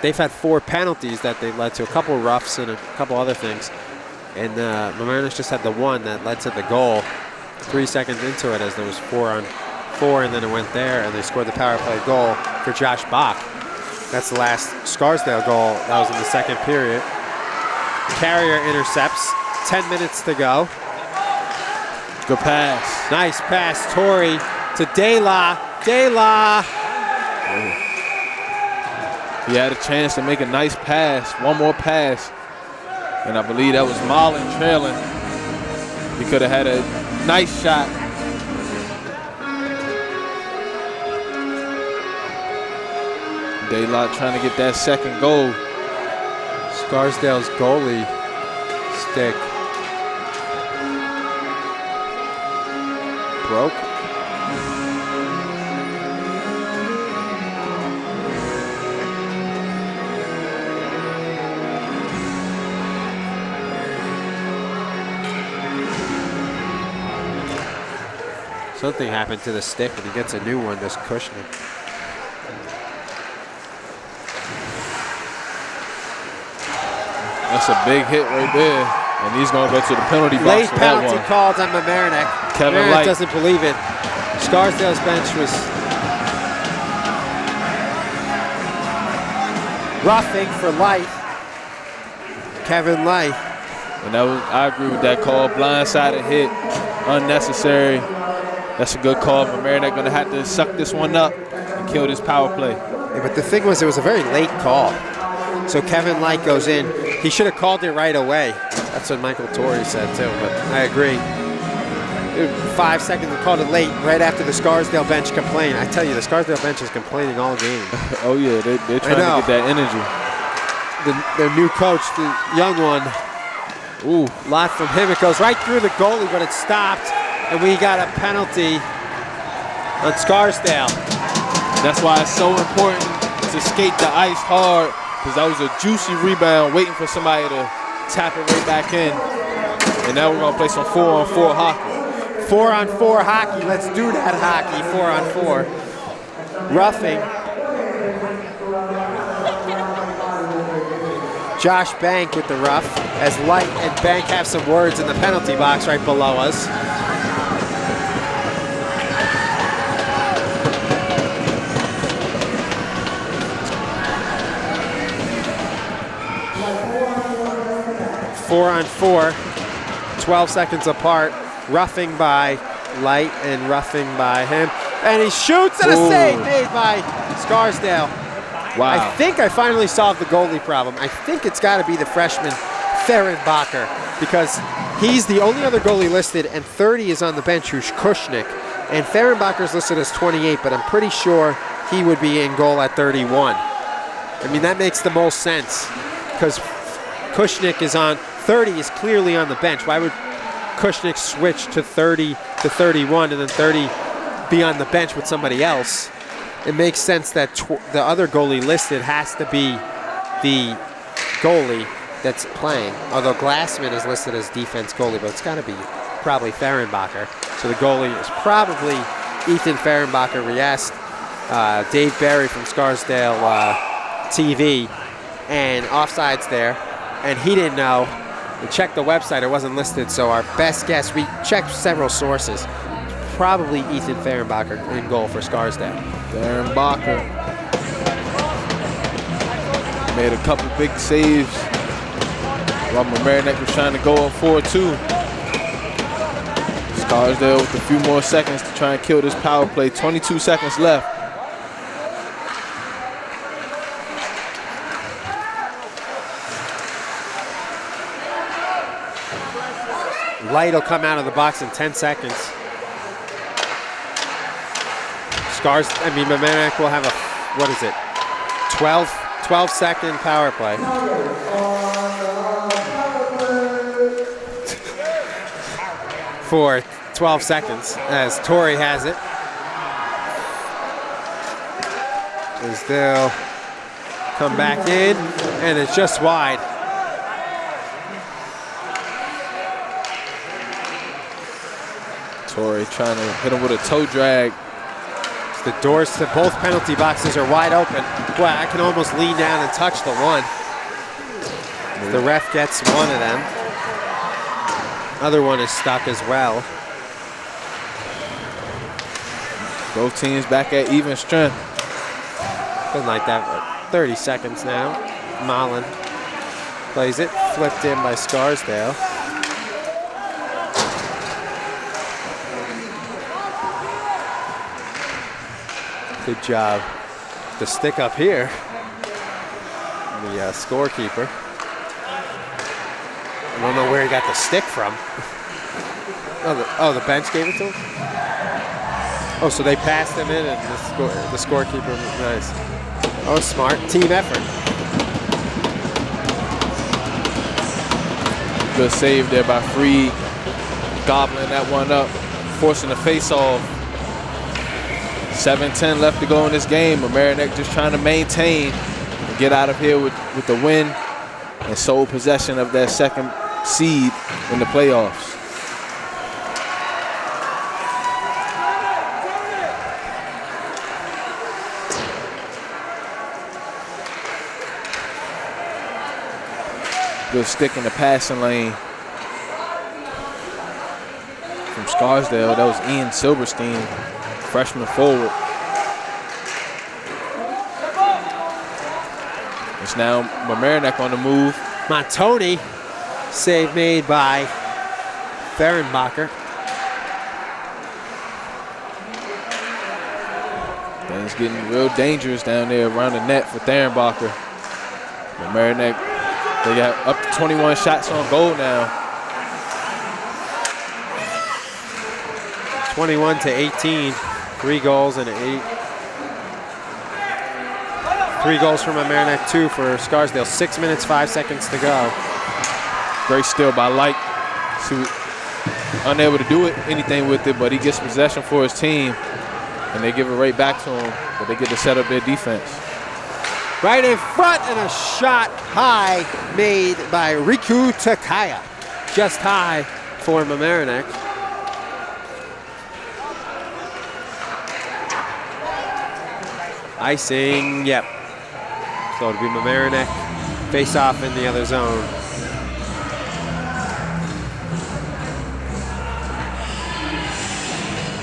they've had 4 penalties that they led to a couple roughs and a couple other things. And Mamaroneck just had the one that led to the goal 3 seconds into it, as there was 4-on-4, and then it went there, and they scored the power play goal for Josh Bach. That's the last Scarsdale goal. That was in the second period. Carrier intercepts. 10 minutes to go. Good pass. Nice pass, Torrey to De La. De La. He had a chance to make a nice pass, one more pass. And I believe that was Marlin trailing. He could have had a nice shot. De La trying to get that second goal. Scarsdale's goalie stick broke. Something happened to the stick, and he gets a new one, this Kushner. That's a big hit right there. And he's going to go to the penalty box. Late for that penalty one. called on Mamaroneck. Kevin Mamaroneck Light doesn't believe it. Scarsdale's bench was roughing for Light. Kevin Light. And that was, I agree with that call. Blindsided hit, unnecessary. That's a good call. Mamaroneck going to have to suck this one up and kill this power play. Yeah, but the thing was, it was a very late call. So Kevin Light goes in. He should have called it right away. That's what Michael Torrey said too, but I agree. 5 seconds, we called it late, right after the Scarsdale bench complained. I tell you, the Scarsdale bench is complaining all game. Oh yeah, they're trying to get that energy. Their new coach, the young one, ooh, lot from him. It goes right through the goalie, but it stopped, and we got a penalty on Scarsdale. That's why it's so important to skate the ice hard, because that was a juicy rebound waiting for somebody to tap it right back in. And now we're going to play some 4-on-4 hockey. 4-on-4 hockey. Let's do that hockey, 4-on-4. Roughing. Josh Bank with the rough, as Light and Bank have some words in the penalty box right below us. Four-on-4, 12 seconds apart. Roughing by Light and roughing by him. And he shoots, and a save made by Scarsdale. Wow. I think I finally solved the goalie problem. I think it's got to be the freshman Theron Bacher, because He's the only other goalie listed, and 30 is on the bench, who's Kushnick. And Fehrenbacher's listed as 28, but I'm pretty sure he would be in goal at 31. I mean, that makes the most sense, because Kushnick is on, 30 is clearly on the bench. Why would Kushnick switch to 30 to 31 and then 30 be on the bench with somebody else? It makes sense that the other goalie listed has to be the goalie that's playing. Although Glassman is listed as defense goalie, but it's got to be probably Fehrenbacher. So the goalie is probably Ethan Fehrenbacher. We asked Dave Barry from Scarsdale TV, and offsides there, and he didn't know. We checked the website, it wasn't listed, so our best guess, we checked several sources, probably Ethan Fehrenbacher in goal for Scarsdale. Fehrenbacher made a couple big saves while Mamaroneck was trying to go on 4-2. Scarsdale with a few more seconds to try and kill this power play. 22 seconds left. Light will come out of the box in 10 seconds. Mamaroneck will have a, 12-second power play. For 12 seconds, as Torrey has it. As they'll come back in, and it's just wide. Torrey trying to hit him with a toe drag. The doors to both penalty boxes are wide open. Boy, I can almost lean down and touch the one. The ref gets one of them. Other one is stuck as well. Both teams back at even strength. Been like that for 30 seconds now. Mullen plays it, flipped in by Scarsdale. Good job. The stick up here. The scorekeeper. I don't know where he got the stick from. The bench gave it to him? Oh, so they passed him in and the scorekeeper, nice. Oh, smart, team effort. Good save there by Freed. Gobbling that one up, forcing the face-off. 7:10 left to go in this game. Mamaroneck just trying to maintain and get out of here with the win and sole possession of that second seed in the playoffs. Good stick in the passing lane from Scarsdale. That was Ian Silverstein, freshman forward. It's now Mamaroneck on the move. Montoni, save made by Fehrenbacher. Things getting real dangerous down there around the net for Fehrenbacher. Mamaroneck, they got up to 21 shots on goal now. 21-18, 3 goals and 8. 3 goals from Mamaroneck, 2 for Scarsdale. 6 minutes, 5 seconds to go. Great steal by Light. Unable to do anything with it, but he gets possession for his team, and they give it right back to him, but they get to set up their defense. Right in front, and a shot high made by Riku Takaya. Just high for Mamaroneck. Icing, yep. So it'll be Mamaroneck face off in the other zone.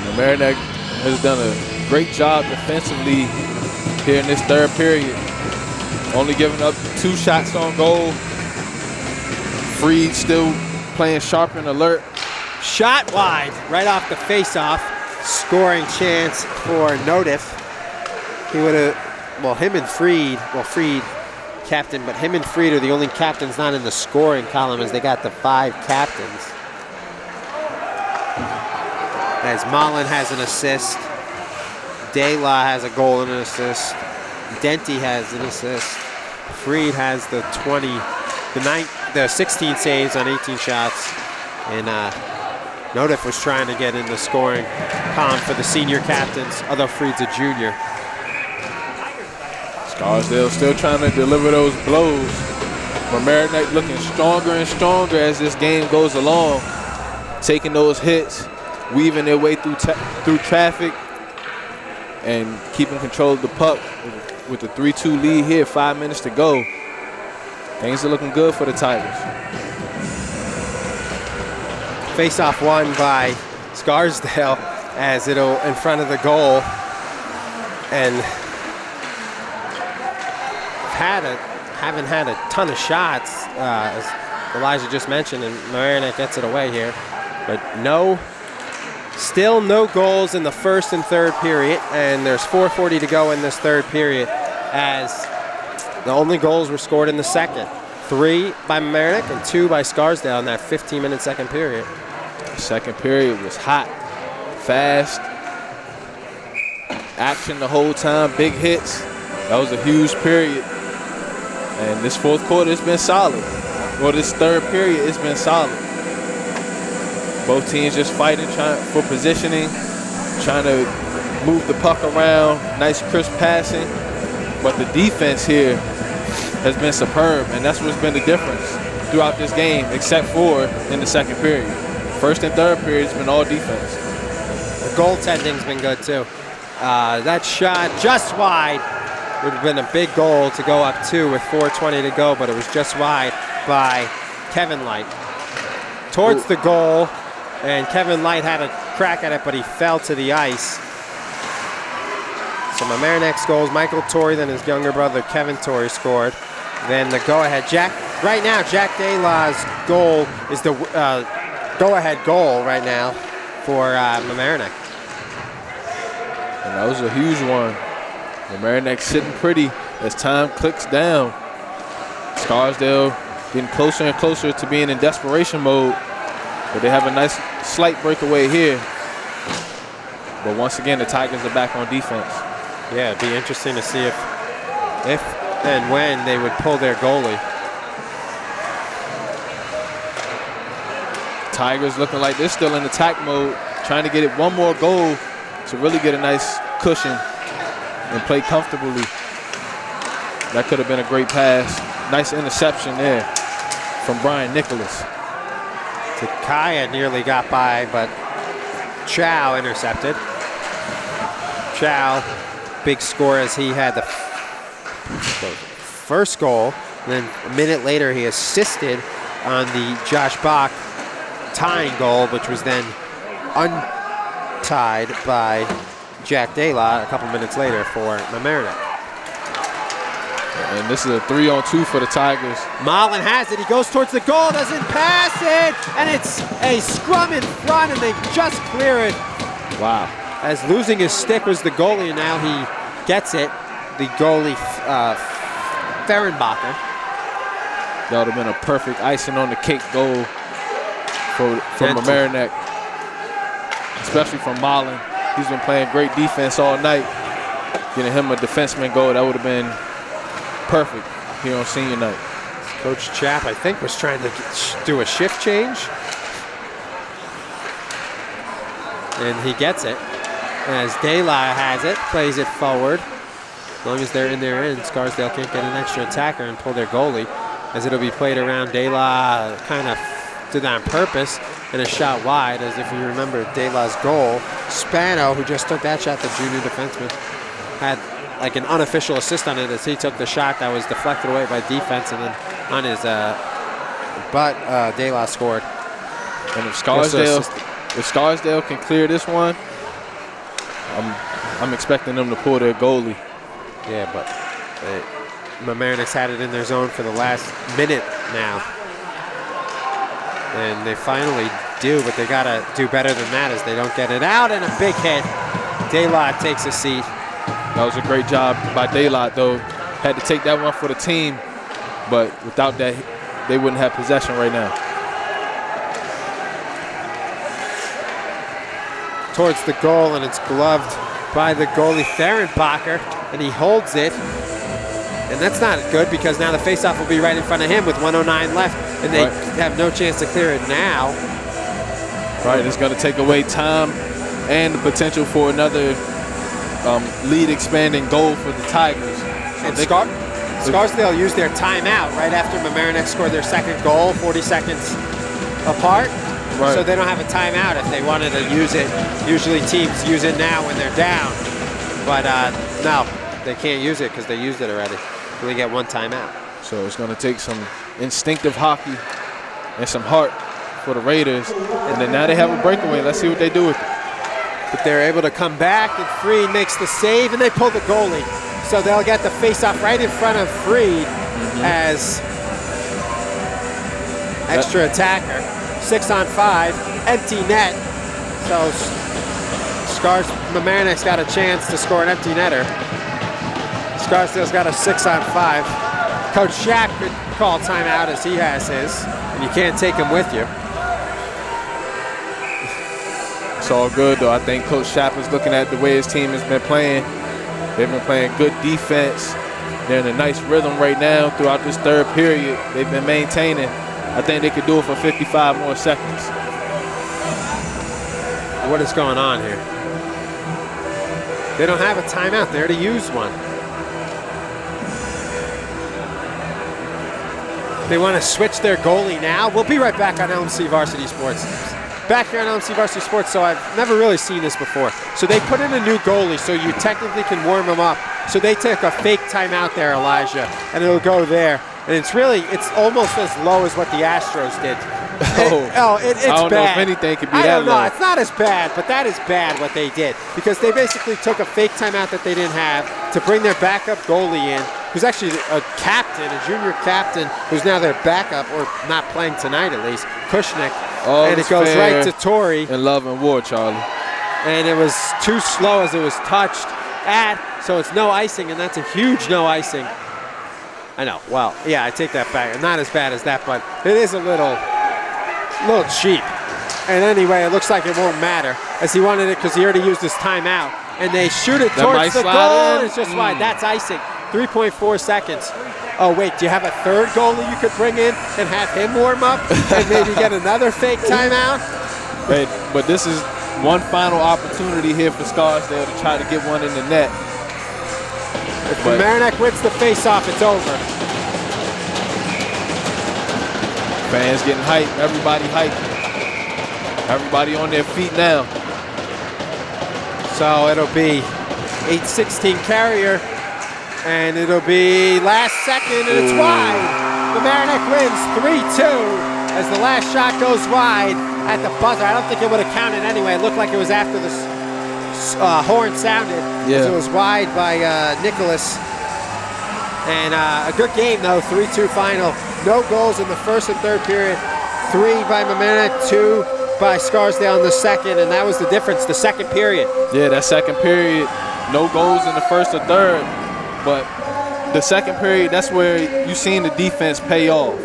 Mamaroneck has done a great job defensively here in this third period. Only giving up 2 shots on goal. Freed still playing sharp and alert. Shot wide, right off the face-off. Scoring chance for Notif. He would have, him and Freed, Freed captain, but him and Freed are the only captains not in the scoring column, as they got the 5 captains. as Mullen has an assist. De La has a goal and an assist. Denty has an assist. Freed has the 16 saves on 18 shots. And Nodif was trying to get in the scoring column for the senior captains, although Freed's a junior. Scarsdale still trying to deliver those blows. Mamaroneck looking stronger and stronger as this game goes along, taking those hits, weaving their way through traffic, and keeping control of the puck with the 3-2 lead here, 5 minutes to go. Things are looking good for the Tigers. Face-off won by Scarsdale as it'll in front of the goal, and haven't had a ton of shots, as Elijah just mentioned, and Mamaroneck gets it away here. But still no goals in the first and third period, and there's 4:40 to go in this third period, as the only goals were scored in the second. 3 by Mamaroneck and 2 by Scarsdale in that 15-minute second period. The second period was hot, fast, action the whole time, big hits. That was a huge period. And this fourth quarter has been solid. Well, this third period has been solid. Both teams just fighting, trying for positioning, trying to move the puck around, nice crisp passing. But the defense here has been superb, and that's what's been the difference throughout this game, except for in the second period. First and third period has been all defense. The goaltending's been good too. That shot just wide. Would have been a big goal to go up 2 with 4:20 to go, but it was just wide by Kevin Light. Towards the goal, and Kevin Light had a crack at it, but he fell to the ice. So Mamaroneck's goals, Michael Torrey, then his younger brother Kevin Torrey scored. Then the go-ahead, right now Jack De La's goal is the go-ahead goal right now for Mamaroneck. And that was a huge one. Mamaroneck sitting pretty as time clicks down. Scarsdale getting closer and closer to being in desperation mode, but they have a nice slight breakaway here. But once again, the Tigers are back on defense. Yeah, it'd be interesting to see if and when they would pull their goalie. Tigers looking like they're still in attack mode, trying to get it one more goal to really get a nice cushion and play comfortably. That could have been a great pass. Nice interception there from Brian Nicholas. Takaya nearly got by, but Chow intercepted. Chow, big score as he had the first goal. Then a minute later, he assisted on the Josh Bach tying goal, which was then untied by Jack De La a couple minutes later for Mamaroneck. And this is a 3-on-2 for the Tigers. Mullen has it. He goes towards the goal, doesn't pass it, and it's a scrum in front, and they just clear it. Wow. As losing his stick was the goalie, and now he gets it. The goalie, Fehrenbacher. That would have been a perfect icing on the cake goal for Mamaroneck, especially from Mullen. He's been playing great defense all night. Getting him a defenseman goal, that would have been perfect here on senior night. Coach Chapp, I think, was trying to do a shift change. And he gets it. As De La has it, plays it forward. As long as they're in their end, Scarsdale can't get an extra attacker and pull their goalie, as it'll be played around. De La kind of did that on purpose, and a shot wide, as if you remember De La's goal. Spano, who just took that shot, the junior defenseman, had like an unofficial assist on it as he took the shot that was deflected away by defense, and then on his butt, De La scored. And if Scarsdale can clear this one, I'm expecting them to pull their goalie. Yeah, but Mamaroneck's had it in their zone for the last minute now. And they finally do, but they gotta do better than that as they don't get it out, and a big hit. De La takes a seat. That was a great job by De La, though. Had to take that one for the team, but without that, they wouldn't have possession right now. towards the goal, and it's gloved by the goalie Fehrenbacher, and he holds it. And that's not good because now the faceoff will be right in front of him with 1:09 left, and they have no chance to clear it now. Right, it's going to take away time and the potential for another lead expanding goal for the Tigers. And Scarsdale used their timeout right after Mamaroneck scored their second goal, 40 seconds apart. Right. So they don't have a timeout if they wanted to use it. Usually teams use it now when they're down. But no, they can't use it because they used it already. So they get one timeout. So it's going to take some instinctive hockey and some heart for the Raiders. And then now they have a breakaway. Let's see what they do with it. But they're able to come back, and Freed makes the save, and they pull the goalie. So they'll get the face-off right in front of Freed as extra attacker. 6-on-5, empty net. So Mamaroneck's got a chance to score an empty netter. Scarsdale's got a 6-on-5. Coach Shack could call timeout as he has his, and you can't take him with you. It's all good, though. I think Coach Shapp is looking at the way his team has been playing. They've been playing good defense. They're in a nice rhythm right now throughout this third period. They've been maintaining. I think they could do it for 55 more seconds. What is going on here? They don't have a timeout there to use one. They want to switch their goalie now. We'll be right back on LMC Varsity Sports. Back here on LMC Varsity Sports, so I've never really seen this before. So they put in a new goalie so you technically can warm him up. So they took a fake timeout there, Elijah, and it'll go there. And it's almost as low as what the Astros did. It's I don't bad. know if anything could be I that don't know. low. It's not as bad, but that is bad what they did. Because they basically took a fake timeout that they didn't have to bring their backup goalie in, who's actually a captain, a junior captain, who's now their backup, or not playing tonight at least, Kushnick. And it goes right to Torrey. In love and war, Charlie. And it was too slow as it was touched at, so it's no icing, and that's a huge no icing. I know. Well, yeah, I take that back. Not as bad as that, but it is a little cheap. And anyway, it looks like it won't matter, as he wanted it because he already used his timeout. And they shoot it towards the goal, and it's just wide. That's icing. 3.4 seconds. Oh, wait, do you have a third goalie you could bring in and have him warm up and maybe get another fake timeout? But this is one final opportunity here for Scarsdale to try to get one in the net. If Mamaroneck wins the face-off, it's over. Fans getting hyped. Everybody hyped. Everybody on their feet now. So it'll be 8-16 carrier, and it'll be last second, and it's wide. Mamaroneck wins 3-2 as the last shot goes wide at the buzzer. I don't think it would have counted anyway. It looked like it was after the horn sounded. Yeah. So it was wide by Nicholas. And a good game, though, 3-2 final. No goals in the first and third period. 3 by Mamaroneck, 2 by Scarsdale in the second, and that was the difference, the second period. Yeah, that second period, no goals in the first or third, but the second period, that's where you seen the defense pay off.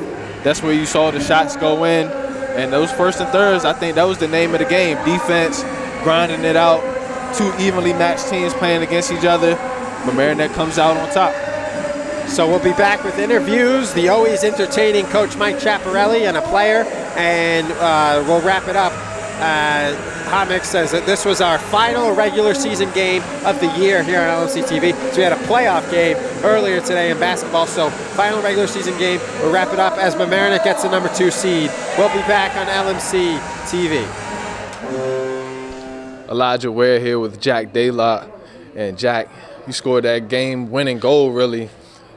That's where you saw the shots go in, and those first and thirds, I think that was the name of the game. Defense grinding it out, two evenly matched teams playing against each other. Mamaroneck comes out on top. So we'll be back with interviews, the always entertaining Coach Mike Chaparelli and a player, and we'll wrap it up. Hamik says that this was our final regular season game of the year here on LMC TV. So we had a playoff game earlier today in basketball, so final regular season game. We'll wrap it up as Mamaroneck gets the number 2 seed. We'll be back on LMC TV. Elijah Ware here with Jack Daylott. And Jack, you scored that game-winning goal, really.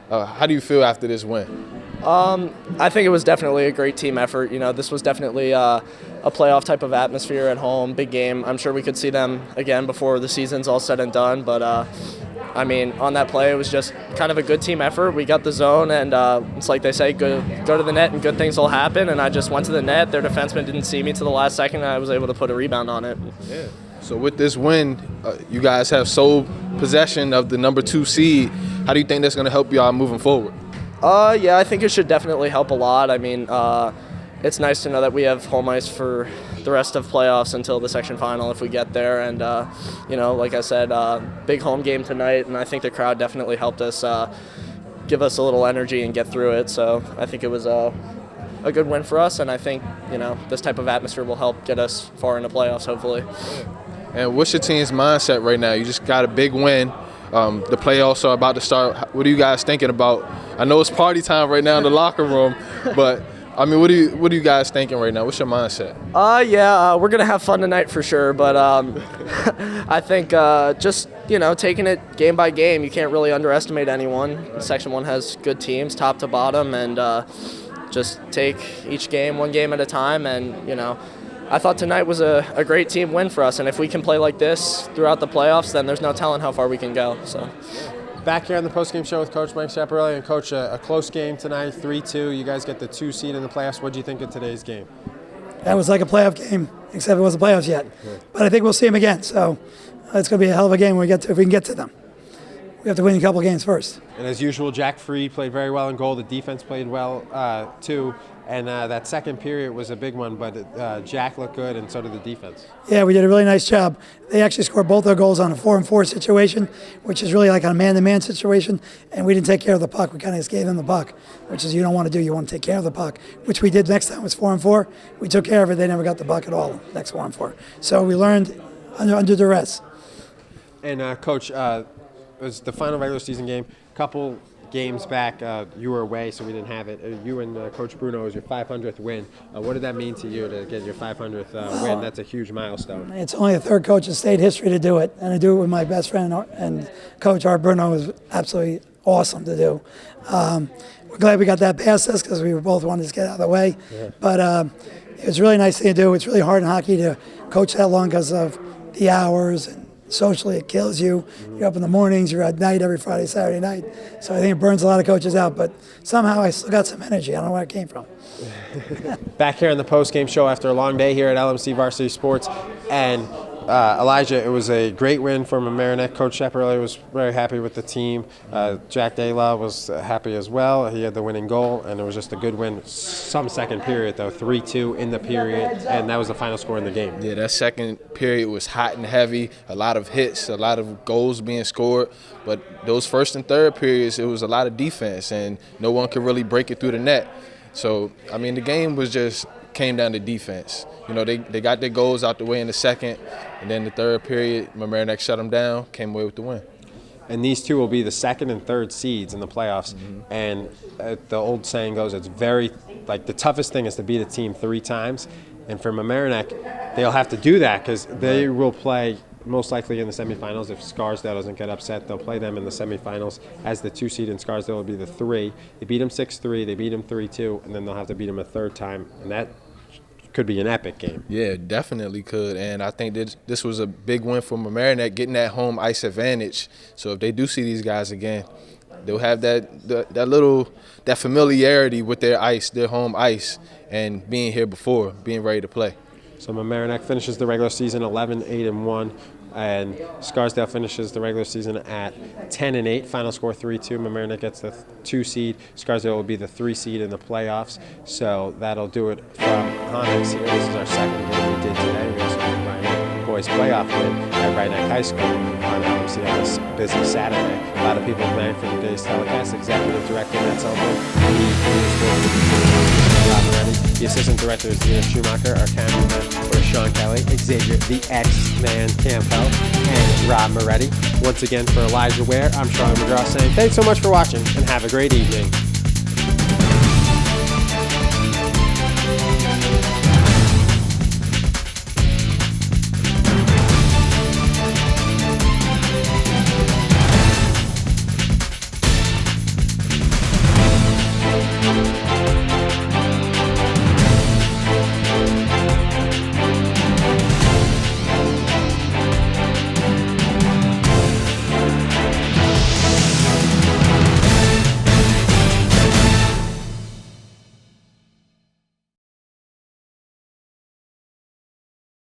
How do you feel after this win? I think it was definitely a great team effort. You know, this was definitely a playoff type of atmosphere at home, big game. I'm sure we could see them again before the season's all said and done. But, I mean, on that play, it was just kind of a good team effort. We got the zone, and it's like they say, go to the net and good things will happen. And I just went to the net. Their defenseman didn't see me to the last second, and I was able to put a rebound on it. Yeah. So with this win, you guys have sole possession of the number 2 seed. How do you think that's going to help y'all moving forward? Yeah, I think it should definitely help a lot. I mean, it's nice to know that we have home ice for the rest of playoffs until the section final if we get there. And, like I said, big home game tonight, and I think the crowd definitely helped us give us a little energy and get through it. So I think it was a good win for us, and I think, this type of atmosphere will help get us far into playoffs, hopefully. And what's your team's mindset right now? You just got a big win. The playoffs are about to start. What are you guys thinking about? I know it's party time right now in the locker room, but I mean, what are you guys thinking right now? What's your mindset? We're gonna have fun tonight for sure. But I think just taking it game by game. You can't really underestimate anyone. Section 1 has good teams, top to bottom, and just take each game one game at a time. And I thought tonight was a great team win for us. And if we can play like this throughout the playoffs, then there's no telling how far we can go. So. Back here on the postgame show with Coach Mike Schiaparelli. And Coach, a close game tonight, 3-2. You guys get the 2 seed in the playoffs. What do you think of today's game? That was like a playoff game, except it wasn't playoffs yet. But I think we'll see them again. So it's going to be a hell of a game if we can get to them. We have to win a couple games first. And as usual, Jack Freed played very well in goal. The defense played well, too. And that second period was a big one, but Jack looked good, and so did the defense. Yeah, we did a really nice job. They actually scored both their goals on a 4-on-4 situation, which is really like a man-to-man situation, and we didn't take care of the puck. We kind of just gave them the puck, which is you don't want to do. You want to take care of the puck, which we did next time. It was 4-on-4. We took care of it. They never got the puck at all next 4-on-4. So we learned under duress. And, Coach, it was the final regular season game. Couple games back, you were away, so we didn't have it. You and Coach Bruno, it was your 500th win. What did that mean to you to get your 500th win? That's a huge milestone. It's only the third coach in state history to do it, and to do it with my best friend and Coach Art Bruno was absolutely awesome to do. We're glad we got that past us because we both wanted to get out of the way. Yeah. But it was a really nice thing to do. It's really hard in hockey to coach that long because of the hours, and socially it kills you. You're up in the mornings, you're at night every Friday, Saturday night. So I think it burns a lot of coaches out, but somehow I still got some energy. I don't know where it came from. Back here on the post-game show after a long day here at LMC Varsity Sports. And Elijah, it was a great win for Mamaroneck. Coach Schiaparelli was very happy with the team. Jack Dayla was happy as well. He had the winning goal, and it was just a good win. Some second period, though, 3-2 in the period, and that was the final score in the game. Yeah, that second period was hot and heavy, a lot of hits, a lot of goals being scored. But those first and third periods, it was a lot of defense, and no one could really break it through the net. So, I mean, the game was just came down to defense. They got their goals out the way in the second, and then the third period, Mamaroneck shut them down, came away with the win. And these two will be the second and third seeds in the playoffs. Mm-hmm. And the old saying goes, it's very, the toughest thing is to beat a team 3 times. And for Mamaroneck, they'll have to do that because they will play most likely in the semifinals. If Scarsdale doesn't get upset, they'll play them in the semifinals as the 2 seed, and Scarsdale will be the 3. They beat them 6-3, they beat them 3-2, and then they'll have to beat them a third time. And that could be an epic game. Yeah, definitely could. And I think this was a big win for Mamaroneck, getting that home ice advantage. So if they do see these guys again, they'll have that familiarity with their ice, their home ice, and being here before, being ready to play. So Mamaroneck finishes the regular season 11-8-1. And Scarsdale finishes the regular season at 10-8. Final score 3-2. Mamaroneck gets the 2 seed. Scarsdale will be the 3 seed in the playoffs. So that'll do it from Honix here. This is our second win we did today. We also did Rhinebeck boys playoff win at Rhinebeck High School on LMC on this busy Saturday. A lot of people planned for today's telecast. Executive Director Matt Sullivan. Rob Moretti. The assistant director is Dina Schumacher. Our cameraman was Sean Kelly. Xavier, the X-Man Campbell, and Rob Moretti. Once again, for Elijah Ware, I'm Sean McGraw saying thanks so much for watching and have a great evening.